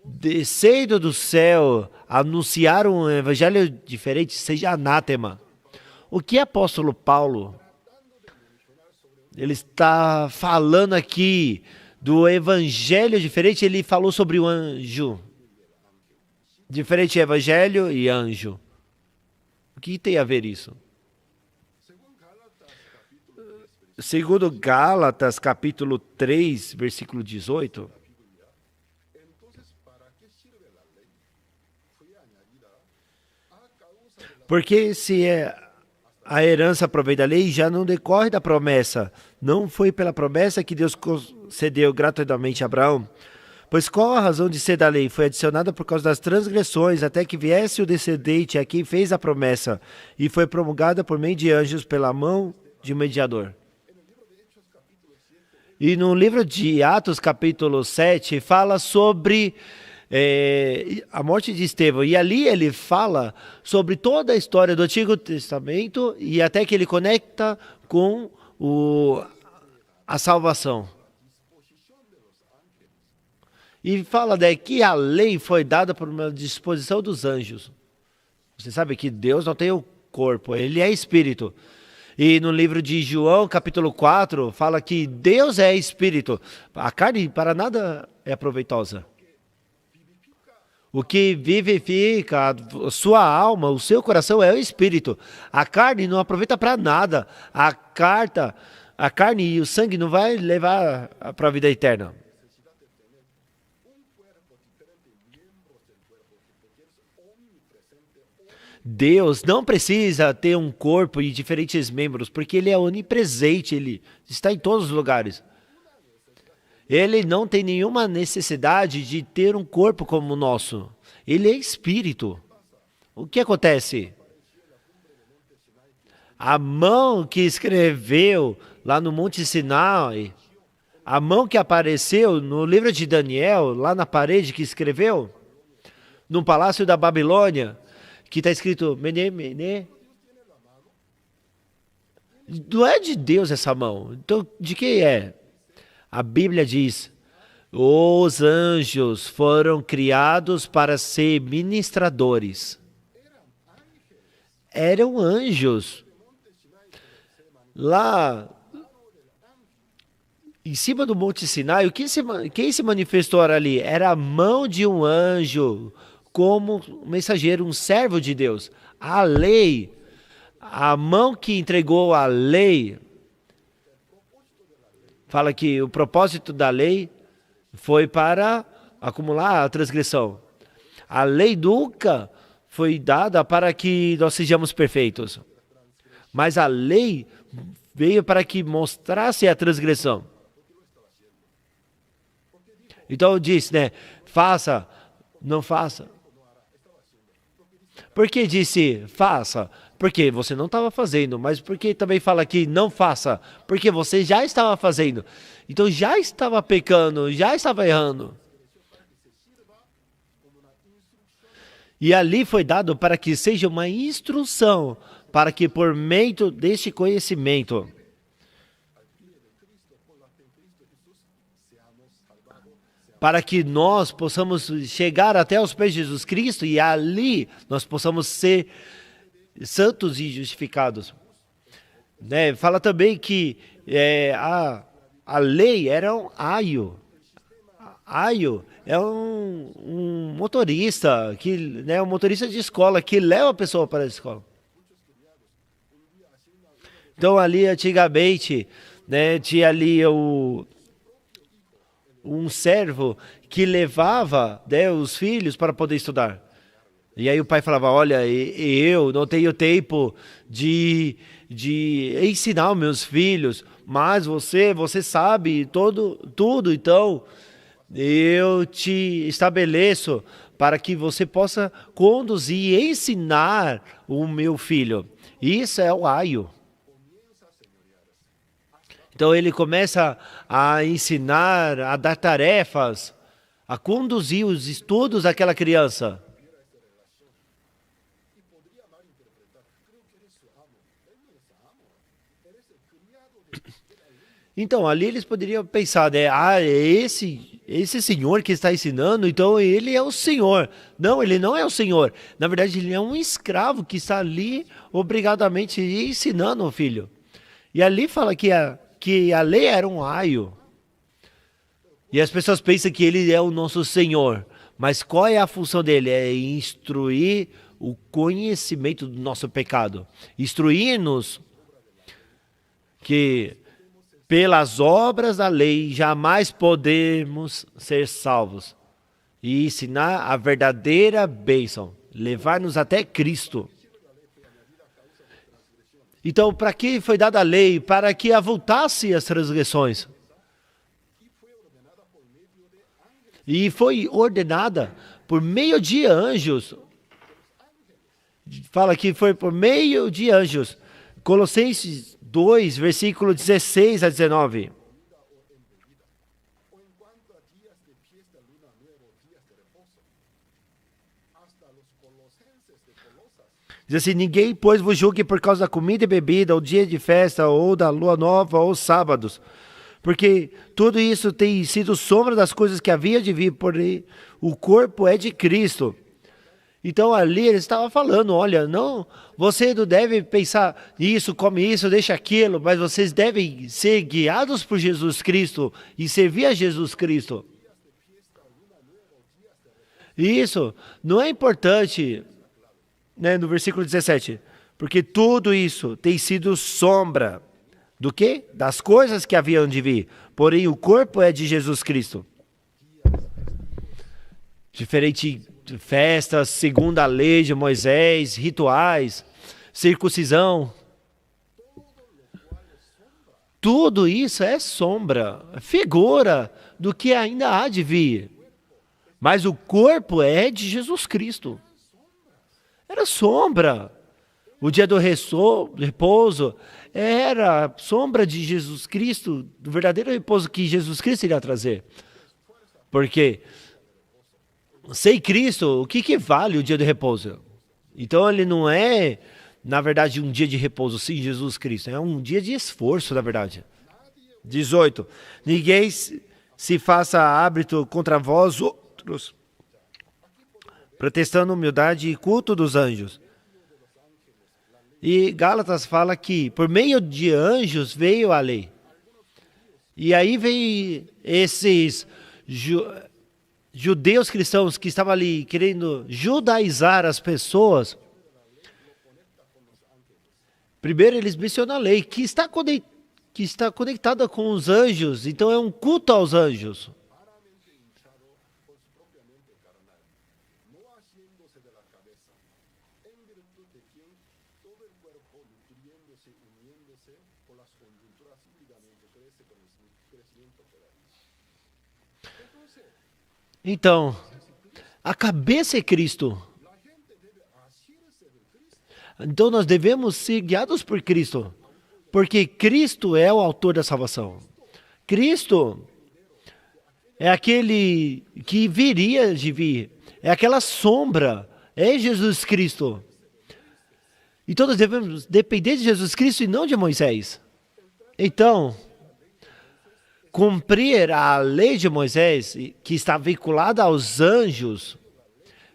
A: descendo do céu anunciar um evangelho diferente, seja anátema. O que apóstolo Paulo, ele está falando aqui do evangelho diferente, ele falou sobre o anjo. Diferente evangelho e anjo. O que tem a ver isso? Segundo Gálatas, capítulo 3, versículo 18. Porque se a herança provém da lei, já não decorre da promessa. Não foi pela promessa que Deus concedeu gratuitamente a Abraão. Pois qual a razão de ser da lei? Foi adicionada por causa das transgressões, até que viesse o descendente a quem fez a promessa, e foi promulgada por meio de anjos pela mão de um mediador. E no livro de Atos, capítulo 7, fala sobre a morte de Estevão. E ali ele fala sobre toda a história do Antigo Testamento e até que ele conecta com a salvação. E fala que a lei foi dada por uma disposição dos anjos. Você sabe que Deus não tem o corpo, ele é espírito. E no livro de João, capítulo 4, fala que Deus é espírito. A carne para nada é proveitosa. O que vivifica a sua alma, o seu coração é o espírito. A carne não aproveita para nada. A carne e o sangue não vai levar para a vida eterna. Deus não precisa ter um corpo e diferentes membros, porque ele é onipresente, ele está em todos os lugares. Ele não tem nenhuma necessidade de ter um corpo como o nosso. Ele é espírito. O que acontece? A mão que escreveu lá no Monte Sinai, a mão que apareceu no livro de Daniel, lá na parede que escreveu, no palácio da Babilônia, que está escrito Mene, Mene. Não é de Deus essa mão. Então, de quem é? A Bíblia diz, os anjos foram criados para ser ministradores. Eram anjos. Lá, em cima do Monte Sinai, quem se manifestou ali? Era a mão de um anjo, como mensageiro, um servo de Deus. A lei, a mão que entregou a lei, fala que o propósito da lei foi para acumular a transgressão. A lei nunca foi dada para que nós sejamos perfeitos, mas a lei veio para que mostrasse a transgressão. Então diz, né? Faça, não faça. Por que disse faça? Porque você não estava fazendo, mas porque também fala que não faça? Porque você já estava fazendo. Então já estava pecando, já estava errando. E ali foi dado para que seja uma instrução, para que por meio deste conhecimento, para que nós possamos chegar até os pés de Jesus Cristo e ali nós possamos ser santos e justificados. Né? Fala também que a lei era um aio. Aio é um motorista, um motorista de escola que leva a pessoa para a escola. Então ali antigamente, né, tinha ali um servo que levava, né, os filhos para poder estudar. E aí o pai falava, olha, eu não tenho tempo de ensinar os meus filhos, mas você sabe tudo, então eu te estabeleço para que você possa conduzir e ensinar o meu filho. Isso é o aio. Então ele começa a ensinar, a dar tarefas, a conduzir os estudos daquela criança. Então ali eles poderiam pensar, né? Esse senhor que está ensinando, então ele é o senhor. Não, ele não é o senhor. Na verdade, ele é um escravo que está ali obrigadamente ensinando o filho. E ali fala que a lei era um aio. E as pessoas pensam que ele é o nosso senhor. Mas qual é a função dele? É instruir o conhecimento do nosso pecado. Instruir-nos que pelas obras da lei jamais podemos ser salvos. E ensinar a verdadeira bênção. Levar-nos até Cristo. Então, para que foi dada a lei? Para que avultasse as transgressões. E foi ordenada por meio de anjos. Fala que foi por meio de anjos. Colossenses 2, versículo 16 a 19. Diz assim, ninguém, pois, vos julgue por causa da comida e bebida, ou dia de festa, ou da lua nova, ou sábados. Porque tudo isso tem sido sombra das coisas que havia de vir, porém o corpo é de Cristo. Então ali ele estava falando, olha, não, você não deve pensar nisso, come isso, deixa aquilo, mas vocês devem ser guiados por Jesus Cristo e servir a Jesus Cristo. Isso não é importante, né, no versículo 17, porque tudo isso tem sido sombra do quê? Das coisas que haviam de vir, porém o corpo é de Jesus Cristo. Diferente de festas, segundo a lei de Moisés, rituais, circuncisão. Tudo isso é sombra, figura do que ainda há de vir. Mas o corpo é de Jesus Cristo. Era sombra. O dia do repouso era sombra de Jesus Cristo, do verdadeiro repouso que Jesus Cristo iria trazer. Porque sem Cristo, o que vale o dia de repouso? Então ele não é, na verdade, um dia de repouso sem Jesus Cristo. É um dia de esforço, na verdade. 18. Ninguém se faça hábito contra vós outros, protestando humildade e culto dos anjos. E Gálatas fala que por meio de anjos veio a lei. E aí vem esses judeus cristãos que estavam ali querendo judaizar as pessoas. Primeiro eles mencionam a lei, que está conectada com os anjos, então é um culto aos anjos. Então, a cabeça é Cristo. Então nós devemos ser guiados por Cristo, porque Cristo é o autor da salvação. Cristo é aquele que viria de vir, é aquela sombra, é Jesus Cristo. Então nós devemos depender de Jesus Cristo e não de Moisés. Então, cumprir a lei de Moisés, que está vinculada aos anjos.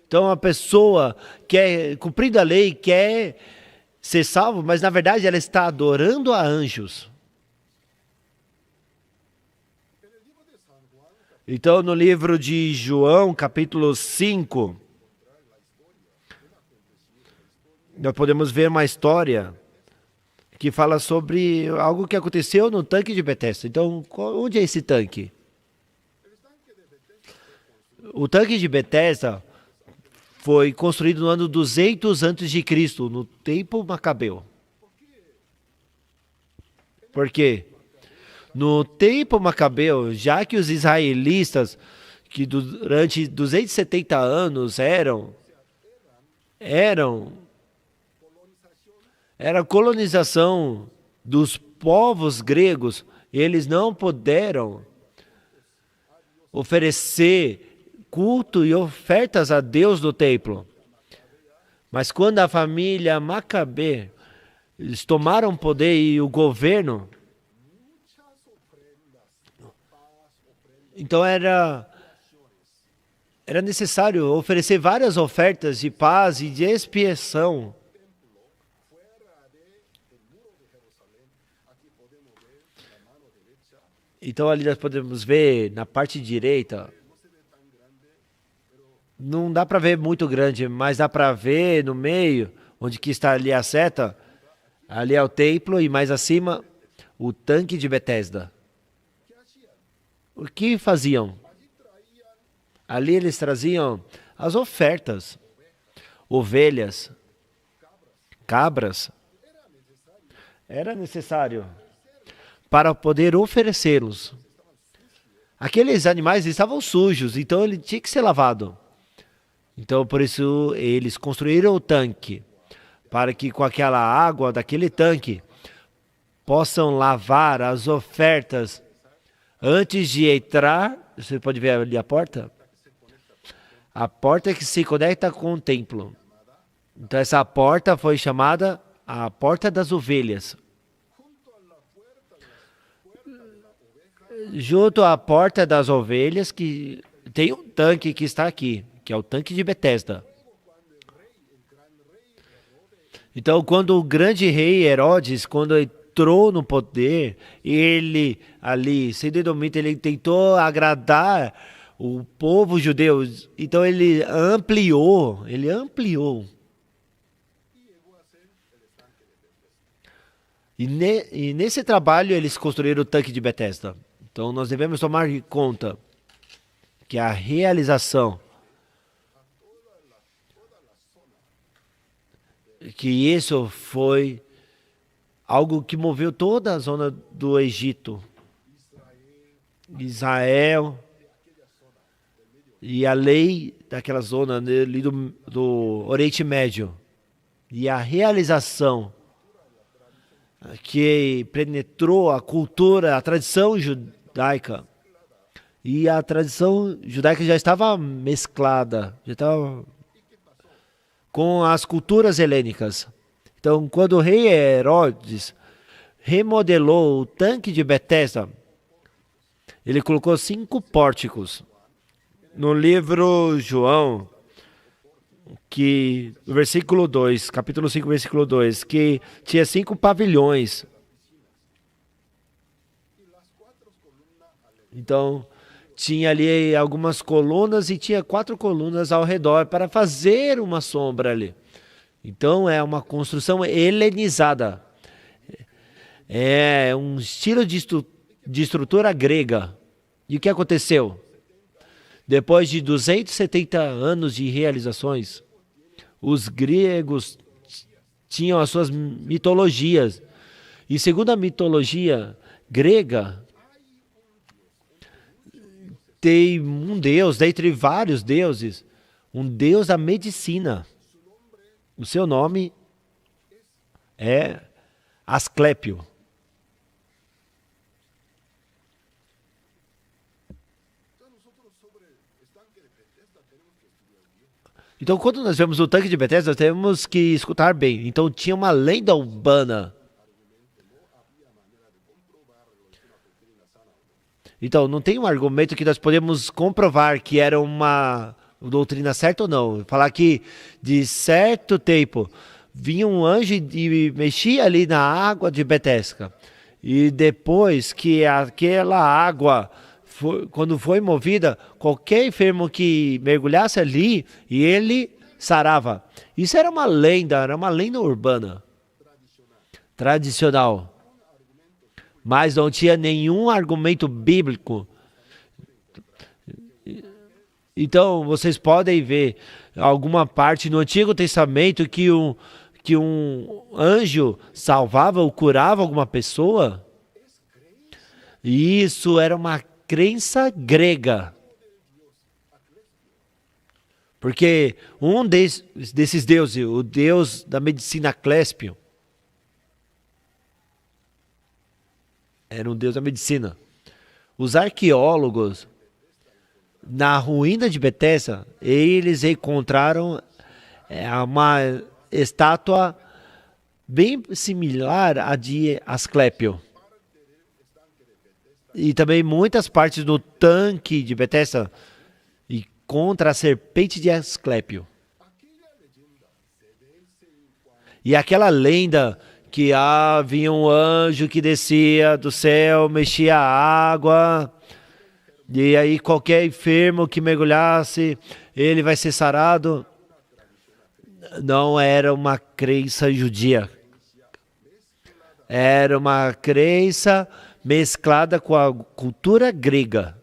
A: Então, a pessoa quer, cumprindo a lei, quer ser salvo, mas na verdade ela está adorando a anjos. Então, no livro de João, capítulo 5, nós podemos ver uma história que fala sobre algo que aconteceu no tanque de Betesda. Então, onde é esse tanque? O tanque de Betesda foi construído no ano 200 a.C., no tempo macabeu. Por quê? No tempo macabeu, já que os israelitas, que durante 270 anos era a colonização dos povos gregos, eles não puderam oferecer culto e ofertas a Deus no templo. Mas quando a família Macabê, eles tomaram poder e o governo, então era necessário oferecer várias ofertas de paz e de expiação. Então ali nós podemos ver na parte direita, não dá para ver muito grande, mas dá para ver no meio, onde que está ali a seta, ali é o templo e mais acima o tanque de Betesda. O que faziam? Ali eles traziam as ofertas, ovelhas, cabras. Era necessário para poder oferecê-los. Aqueles animais estavam sujos, então ele tinha que ser lavado. Então, por isso, eles construíram o tanque, para que com aquela água daquele tanque, possam lavar as ofertas antes de entrar. Você pode ver ali a porta? A porta que se conecta com o templo. Então, essa porta foi chamada a Porta das Ovelhas. Junto à Porta das Ovelhas, que tem um tanque que está aqui, que é o tanque de Betesda. Então, quando o grande rei Herodes, quando entrou no poder, ele ali, sendo edomita, ele tentou agradar o povo judeu. Então, ele ampliou. E nesse trabalho, eles construíram o tanque de Betesda. Então, nós devemos tomar conta que a realização, que isso foi algo que moveu toda a zona do Egito, Israel, e a lei daquela zona ali do Oriente Médio, e a realização que penetrou a cultura, a tradição judaica, e a tradição judaica já estava mesclada, já estava com as culturas helênicas. Então, quando o rei Herodes remodelou o tanque de Betesda, ele colocou 5 pórticos. No livro João, que no versículo 2, capítulo 5, versículo 2, que tinha 5 pavilhões. Então, tinha ali algumas colunas e tinha 4 colunas ao redor para fazer uma sombra ali. Então, é uma construção helenizada. É um estilo de estrutura grega. E o que aconteceu? Depois de 270 anos de realizações, os gregos tinham as suas mitologias. E segundo a mitologia grega, tem um deus, dentre vários deuses, um deus da medicina. O seu nome é Asclépio. Então, quando nós vemos o tanque de Bethesda, nós temos que escutar bem. Então, tinha uma lenda urbana. Então, não tem um argumento que nós podemos comprovar que era uma doutrina certa ou não. Falar que de certo tempo vinha um anjo e mexia ali na água de Betesda. E depois que aquela água, quando foi movida, qualquer enfermo que mergulhasse ali, e ele sarava. Isso era uma lenda urbana, tradicional. Mas não tinha nenhum argumento bíblico. Então, vocês podem ver alguma parte no Antigo Testamento que um anjo salvava ou curava alguma pessoa? E isso era uma crença grega. Porque um desses deuses, o deus da medicina Cléspio, era um deus da medicina. Os arqueólogos, na ruína de Betesda, eles encontraram uma estátua bem similar à de Asclépio. E também muitas partes do tanque de Betesda e contra a serpente de Asclépio. E aquela lenda que havia um anjo que descia do céu, mexia a água, e aí qualquer enfermo que mergulhasse, ele vai ser sarado. Não era uma crença judia. Era uma crença mesclada com a cultura grega.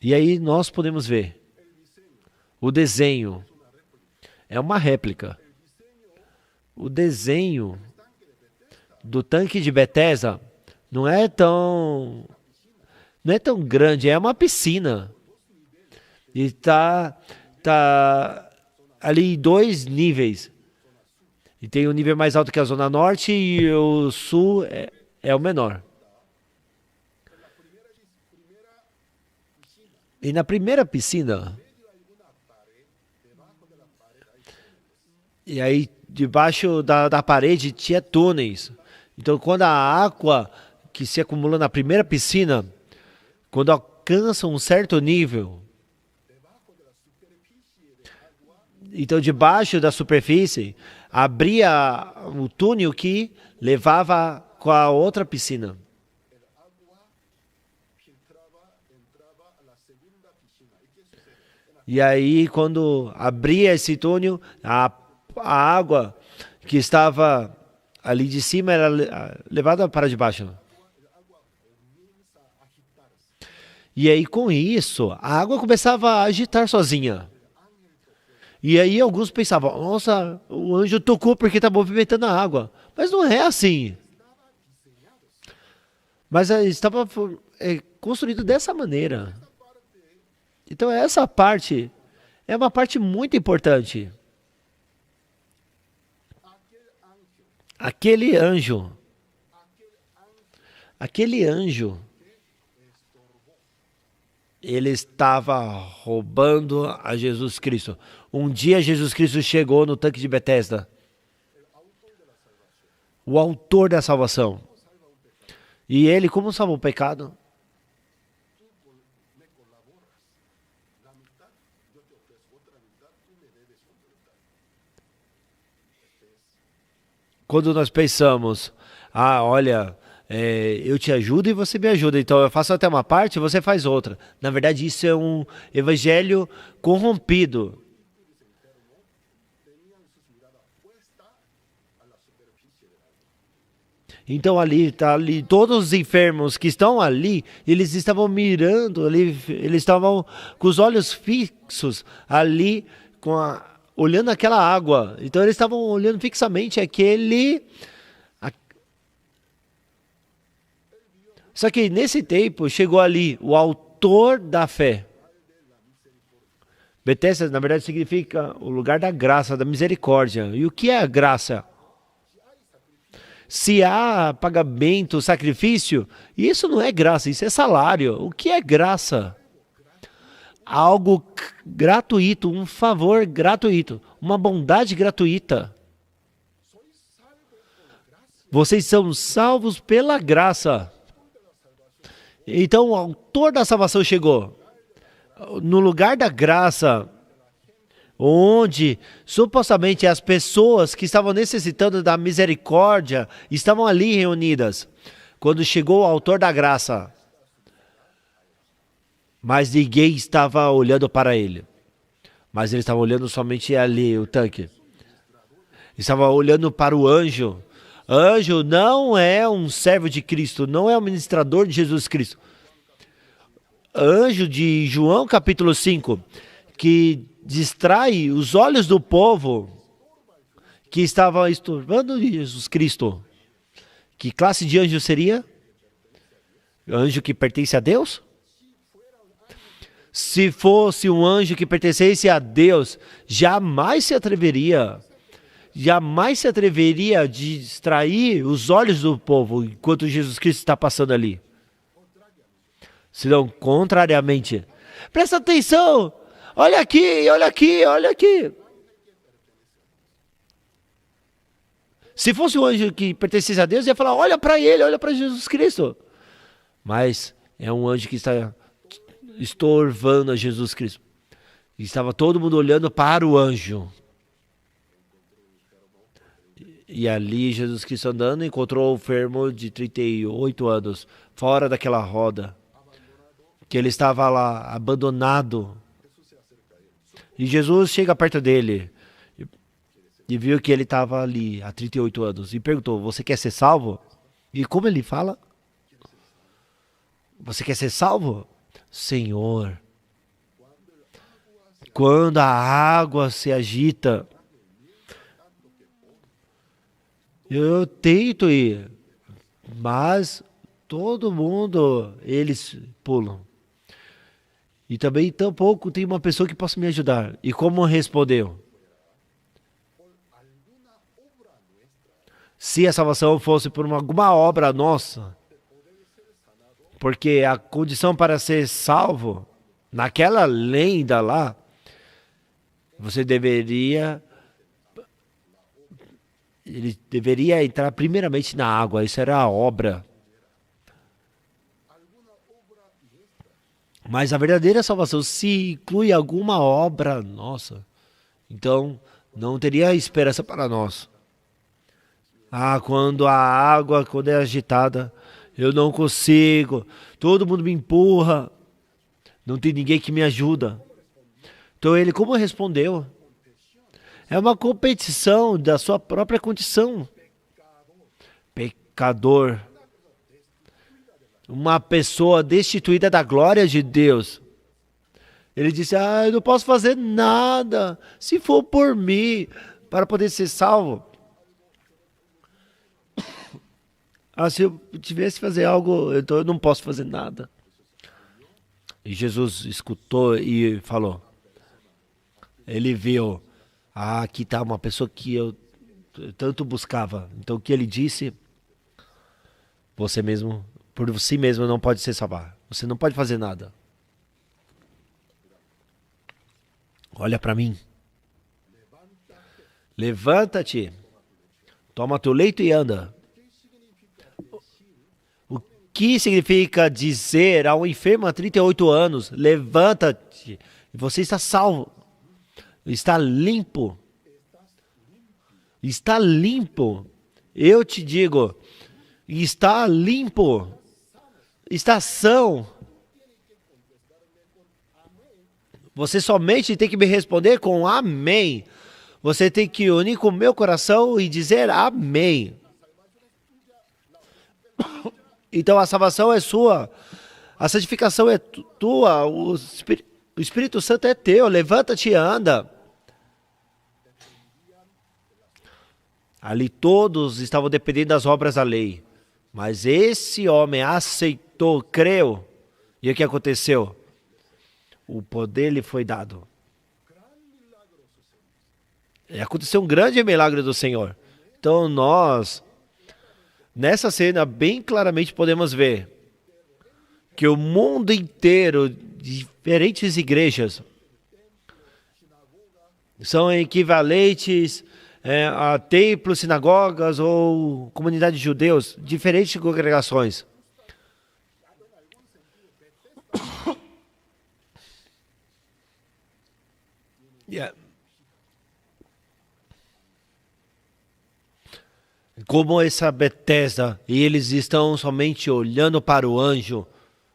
A: E aí nós podemos ver o desenho. É uma réplica. O desenho do tanque de Betesda não é tão grande, é uma piscina. E tá ali em 2 níveis. E tem um nível mais alto que a Zona Norte e o Sul é o menor. E na primeira piscina, e aí debaixo da parede tinha túneis. Então quando a água que se acumula na primeira piscina, quando alcança um certo nível, então debaixo da superfície, abria o túnel que levava com a outra piscina. E aí, quando abria esse túnel, a água que estava ali de cima era levada para debaixo. E aí, com isso, a água começava a agitar sozinha. E aí alguns pensavam, nossa, o anjo tocou porque está movimentando a água. Mas não é assim. Mas estava construído dessa maneira. Então essa parte é uma parte muito importante. Aquele anjo, ele estava roubando a Jesus Cristo. Um dia Jesus Cristo chegou no tanque de Betesda. O autor da salvação. E ele, como salvou o pecado? Quando nós pensamos, olha, eu te ajudo e você me ajuda. Então eu faço até uma parte e você faz outra. Na verdade, isso é um evangelho corrompido. Então ali, todos os enfermos que estão ali, eles estavam mirando ali, eles estavam com os olhos fixos ali, olhando aquela água. Então eles estavam olhando fixamente Só que nesse tempo chegou ali o autor da fé. Betesda, na verdade, significa o lugar da graça, da misericórdia. E o que é a graça? Se há pagamento, sacrifício, isso não é graça, isso é salário. O que é graça? Algo gratuito, um favor gratuito, uma bondade gratuita. Vocês são salvos pela graça. Então o autor da salvação chegou. No lugar da graça, onde supostamente as pessoas que estavam necessitando da misericórdia estavam ali reunidas. Quando chegou o autor da graça, mas ninguém estava olhando para ele. Mas ele estava olhando somente ali, o tanque. Estava olhando para o anjo. Anjo não é um servo de Cristo, não é um ministrador de Jesus Cristo. Anjo de João capítulo 5, que distrai os olhos do povo que estava estorbando Jesus Cristo. Que classe de anjo seria? Anjo que pertence a Deus? Se fosse um anjo que pertencesse a Deus, jamais se atreveria a distrair os olhos do povo enquanto Jesus Cristo está passando ali. Senão, contrariamente, presta atenção! Olha aqui, olha aqui, olha aqui. Se fosse um anjo que pertencesse a Deus, ia falar, olha para ele, olha para Jesus Cristo. Mas é um anjo que está estorvando a Jesus Cristo. E estava todo mundo olhando para o anjo. E ali Jesus Cristo andando encontrou o enfermo de 38 anos, fora daquela roda. Que ele estava lá, abandonado. E Jesus chega perto dele e viu que ele estava ali há 38 anos. E perguntou, você quer ser salvo? E como ele fala? Você quer ser salvo? Senhor, quando a água se agita, eu tento ir, mas todo mundo, eles pulam. E também tampouco tem uma pessoa que possa me ajudar. E como respondeu? Se a salvação fosse por alguma obra nossa, porque a condição para ser salvo, naquela lenda lá, ele deveria entrar primeiramente na água, isso era a obra. Mas a verdadeira salvação, se inclui alguma obra nossa, então não teria esperança para nós. Quando a água, quando é agitada, eu não consigo, todo mundo me empurra, não tem ninguém que me ajuda. Então ele, como respondeu? É uma competição da sua própria condição. Pecador. Uma pessoa destituída da glória de Deus. Ele disse, eu não posso fazer nada, se for por mim, para poder ser salvo. Se eu tivesse que fazer algo, então eu não posso fazer nada. E Jesus escutou e falou. Ele viu, aqui está uma pessoa que eu tanto buscava. Então o que ele disse, você mesmo, por si mesmo não pode se salvar. Você não pode fazer nada. Olha para mim. Levanta-te. Toma teu leito e anda. O que significa dizer a um enfermo há 38 anos, levanta-te, e você está salvo. Está limpo. Está limpo. Eu te digo, está limpo, está são. Você somente tem que me responder com amém. Você tem que unir com o meu coração e dizer amém. Então a salvação é sua. A santificação é tua. O Espírito Santo é teu. Levanta-te e anda. Ali todos estavam dependendo das obras da lei. Mas esse homem aceitou, creu. E o que aconteceu? O poder lhe foi dado. E aconteceu um grande milagre do Senhor. Então nós, nessa cena, bem claramente podemos ver que o mundo inteiro, diferentes igrejas, são equivalentes a templos, sinagogas ou comunidades de judeus, diferentes congregações. Como essa Betesda, e eles estão somente olhando para o anjo,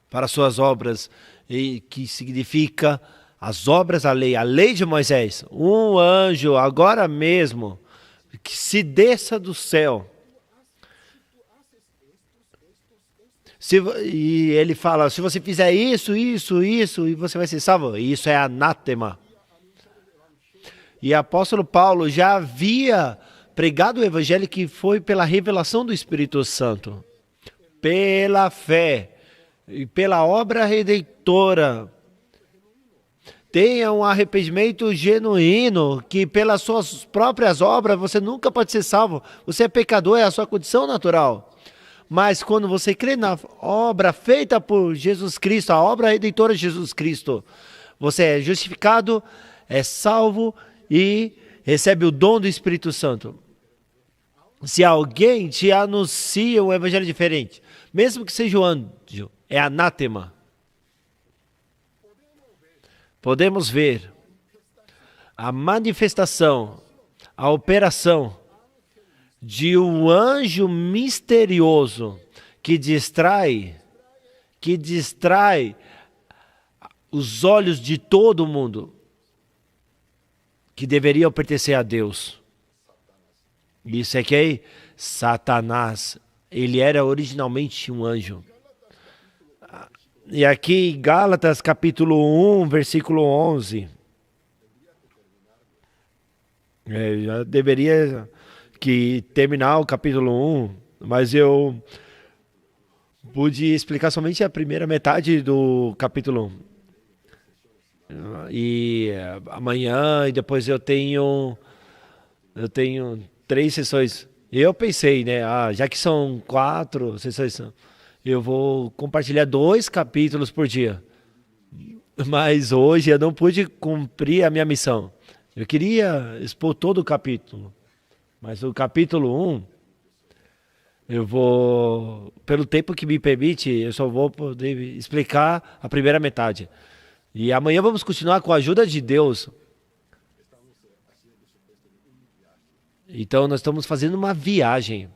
A: para suas obras, e que significa as obras da lei, a lei de Moisés. Um anjo, agora mesmo, que se desça do céu. E ele fala, se você fizer isso, isso, isso, e você vai ser salvo. Isso é anátema. E o apóstolo Paulo já havia pregado o evangelho que foi pela revelação do Espírito Santo, pela fé e pela obra redentora. Tenha um arrependimento genuíno, que pelas suas próprias obras você nunca pode ser salvo. Você é pecador, é a sua condição natural. Mas quando você crê na obra feita por Jesus Cristo, a obra redentora de Jesus Cristo, você é justificado, é salvo e recebe o dom do Espírito Santo. Se alguém te anuncia um evangelho diferente, mesmo que seja o anjo, é anátema. Podemos ver a manifestação, a operação de um anjo misterioso que distrai os olhos de todo mundo que deveriam pertencer a Deus. Isso é que Satanás, ele era originalmente um anjo. E aqui em Gálatas capítulo 1, versículo 11. Já deveria que terminar o capítulo 1, mas eu pude explicar somente a primeira metade do capítulo 1. E amanhã, e depois eu tenho 3 sessões. Eu pensei, né? Já que são 4 sessões, eu vou compartilhar 2 capítulos por dia. Mas hoje eu não pude cumprir a minha missão. Eu queria expor todo o capítulo. Mas o capítulo 1, eu vou, pelo tempo que me permite, eu só vou poder explicar a primeira metade. E amanhã vamos continuar com a ajuda de Deus. Então nós estamos fazendo uma viagem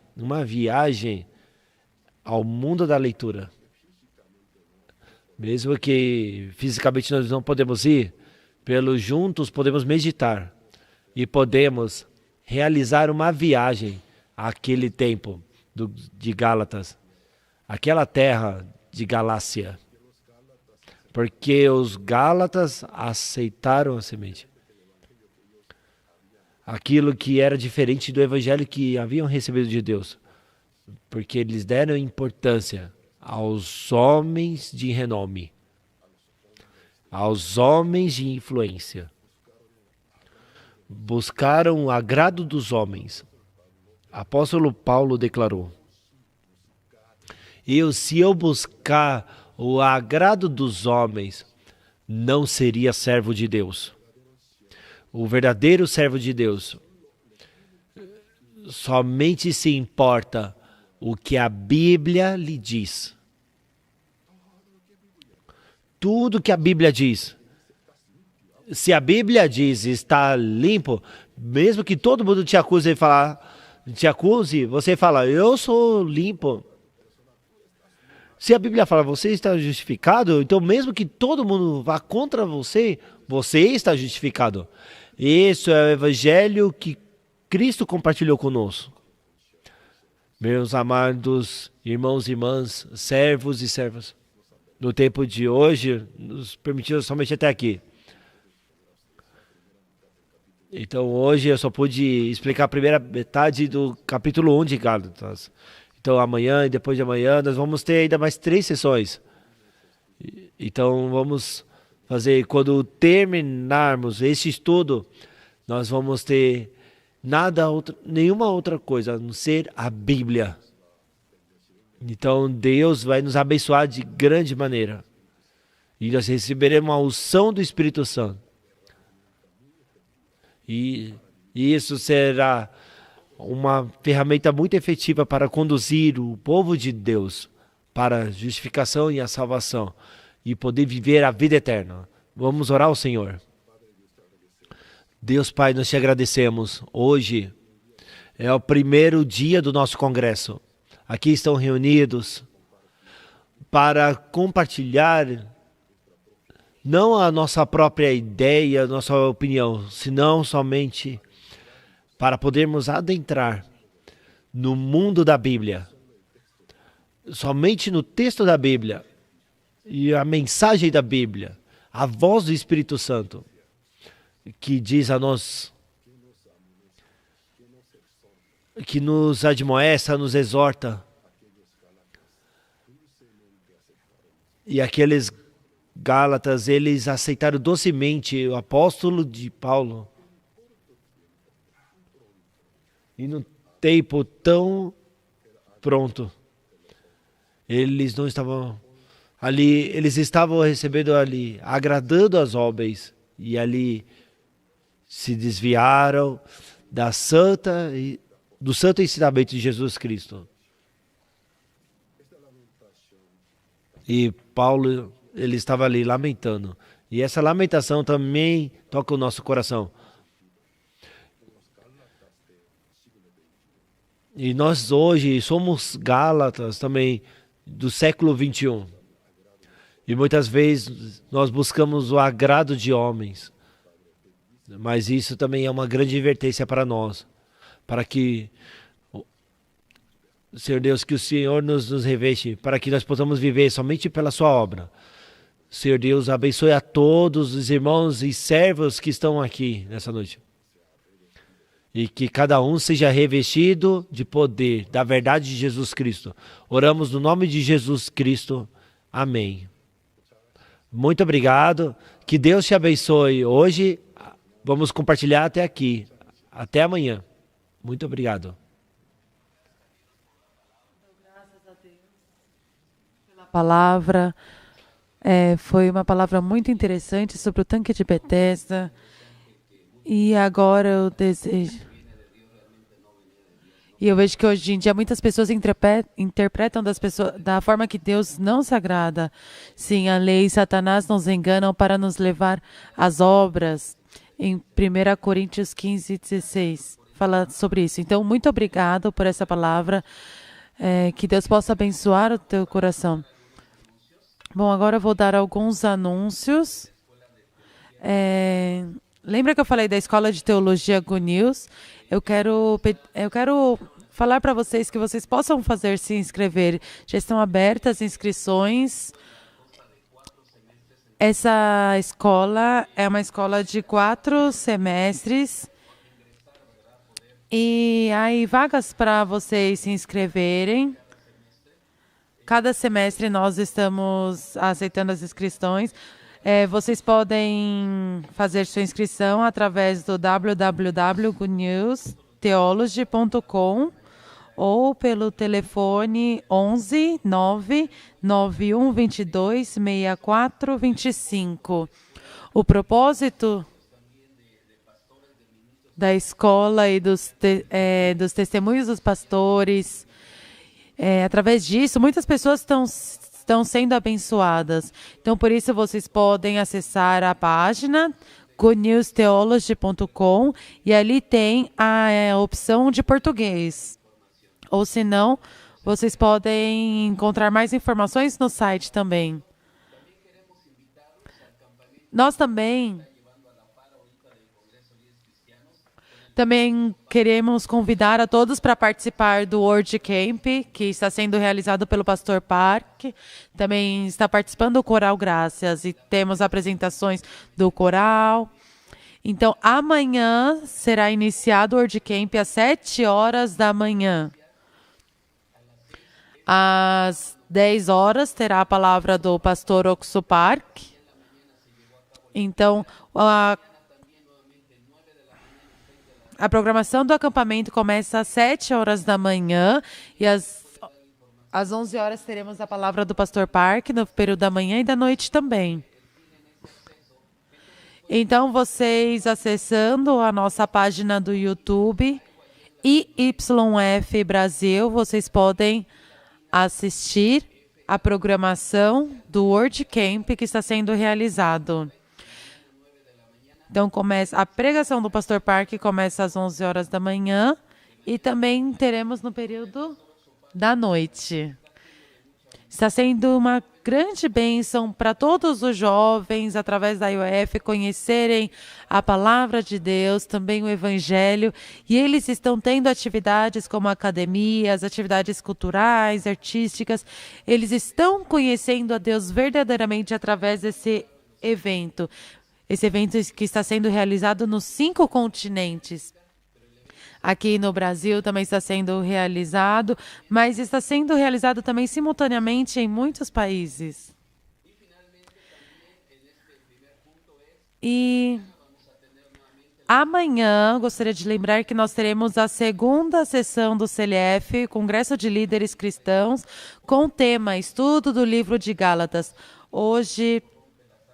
A: ao mundo da leitura. Mesmo que fisicamente nós não podemos ir, pelos juntos podemos meditar e podemos realizar uma viagem àquele tempo de Gálatas, aquela terra de Galácia, porque os Gálatas aceitaram a semente. Aquilo que era diferente do evangelho que haviam recebido de Deus, porque eles deram importância aos homens de renome, aos homens de influência. Buscaram o agrado dos homens. Apóstolo Paulo declarou: se eu buscar o agrado dos homens, não seria servo de Deus. O verdadeiro servo de Deus somente se importa o que a Bíblia lhe diz. Tudo que a Bíblia diz. Se a Bíblia diz está limpo, mesmo que todo mundo te acuse, você fala, eu sou limpo. Se a Bíblia fala você está justificado, então mesmo que todo mundo vá contra você, você está justificado. Esse é o evangelho que Cristo compartilhou conosco. Meus amados irmãos e irmãs, servos e servas, no tempo de hoje, nos permitiu somente até aqui. Então hoje eu só pude explicar a primeira metade do capítulo 1 de Gálatas. Então amanhã e depois de amanhã nós vamos ter ainda mais 3 sessões. Então vamos fazer, quando terminarmos esse estudo, nós vamos ter nenhuma outra coisa a não ser a Bíblia. Então Deus vai nos abençoar de grande maneira. E nós receberemos a unção do Espírito Santo. E isso será uma ferramenta muito efetiva para conduzir o povo de Deus para a justificação e a salvação e poder viver a vida eterna. Vamos orar ao Senhor. Deus Pai, nós te agradecemos. Hoje é o primeiro dia do nosso congresso. Aqui estão reunidos para compartilhar não a nossa própria ideia, a nossa opinião, senão somente para podermos adentrar no mundo da Bíblia, somente no texto da Bíblia e a mensagem da Bíblia, a voz do Espírito Santo, que diz a nós, que nos admoesta, nos exorta. E aqueles Gálatas, eles aceitaram docemente o apóstolo de Paulo. E no tempo tão pronto, eles não estavam ali, eles estavam recebendo ali, agradando as homens, e ali se desviaram do santo ensinamento de Jesus Cristo. E Paulo, ele estava ali lamentando. E essa lamentação também toca o nosso coração. E nós hoje somos Gálatas também do século 21. E muitas vezes nós buscamos o agrado de homens. Mas isso também é uma grande advertência para nós. Para que, Senhor Deus, que o Senhor nos reveste, para que nós possamos viver somente pela sua obra. Senhor Deus, abençoe a todos os irmãos e servos que estão aqui nessa noite. E que cada um seja revestido de poder, da verdade de Jesus Cristo. Oramos no nome de Jesus Cristo. Amém. Muito obrigado. Que Deus te abençoe. Hoje vamos compartilhar até aqui. Até amanhã. Muito obrigado.
B: Graças a Deus pela palavra. Foi uma palavra muito interessante sobre o tanque de Betesda. E agora eu desejo... E eu vejo que hoje em dia muitas pessoas interpretam da forma que Deus não se agrada. Sim, a lei e Satanás nos enganam para nos levar às obras. Em 1 Coríntios 15, 16, fala sobre isso. Então, muito obrigado por essa palavra. Que Deus possa abençoar o teu coração. Bom, agora eu vou dar alguns anúncios. Lembra que eu falei da Escola de Teologia Good News? Eu quero falar para vocês que vocês possam se inscrever. Já estão abertas as inscrições. Essa escola é uma escola de 4 semestres. E aí, vagas para vocês se inscreverem. Cada semestre nós estamos aceitando as inscrições. Vocês podem fazer sua inscrição através do www.goodnewstheology.com ou pelo telefone 11 991 22 64 25. O propósito da escola e dos testemunhos dos pastores, através disso, muitas pessoas estão sendo abençoadas. Então, por isso, vocês podem acessar a página goodnewstheology.com e ali tem a opção de português. Ou, se não, Vocês podem encontrar mais informações no site também. Nós também queremos convidar a todos para participar do Word Camp, que está sendo realizado pelo Pastor Park. Também está participando o Coral Graças e temos apresentações do coral. Então, amanhã será iniciado o Word Camp às 7 horas da manhã. Às 10 horas terá a palavra do Pastor Oxo Park. Então, a programação do acampamento começa às 7 horas da manhã e às 11 horas teremos a palavra do Pastor Park no período da manhã e da noite também. Então, vocês acessando a nossa página do YouTube, IYF Brasil, vocês podem assistir a programação do Word Camp que está sendo realizado. Então, a pregação do Pastor Park começa às 11 horas da manhã e também teremos no período da noite. Está sendo uma grande bênção para todos os jovens, através da IOF, conhecerem a palavra de Deus, também o Evangelho. E eles estão tendo atividades como academias, atividades culturais, artísticas. Eles estão conhecendo a Deus verdadeiramente através desse evento. Esse evento que está sendo realizado nos 5 continentes. Aqui no Brasil também está sendo realizado, mas está sendo realizado também simultaneamente em muitos países. E amanhã, gostaria de lembrar que nós teremos a segunda sessão do CLF, Congresso de Líderes Cristãos, com o tema Estudo do Livro de Gálatas. Hoje,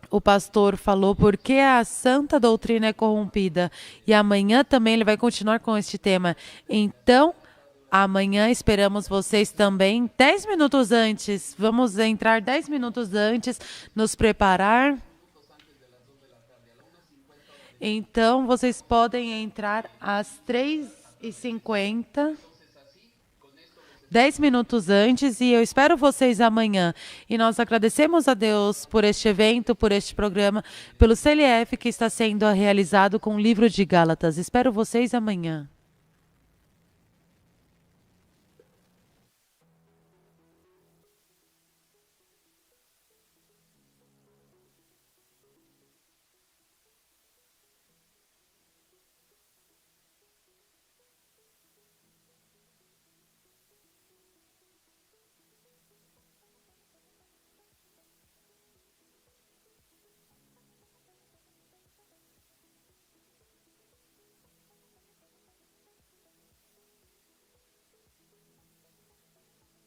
B: o pastor falou por que a santa doutrina é corrompida. E amanhã também ele vai continuar com este tema. Então, amanhã esperamos vocês também 10 minutos antes. Vamos entrar 10 minutos antes, nos preparar. Então, vocês podem entrar às 3h50. 10 minutos antes, e eu espero vocês amanhã. E nós agradecemos a Deus por este evento, por este programa, pelo CLF que está sendo realizado com o livro de Gálatas. Espero vocês amanhã.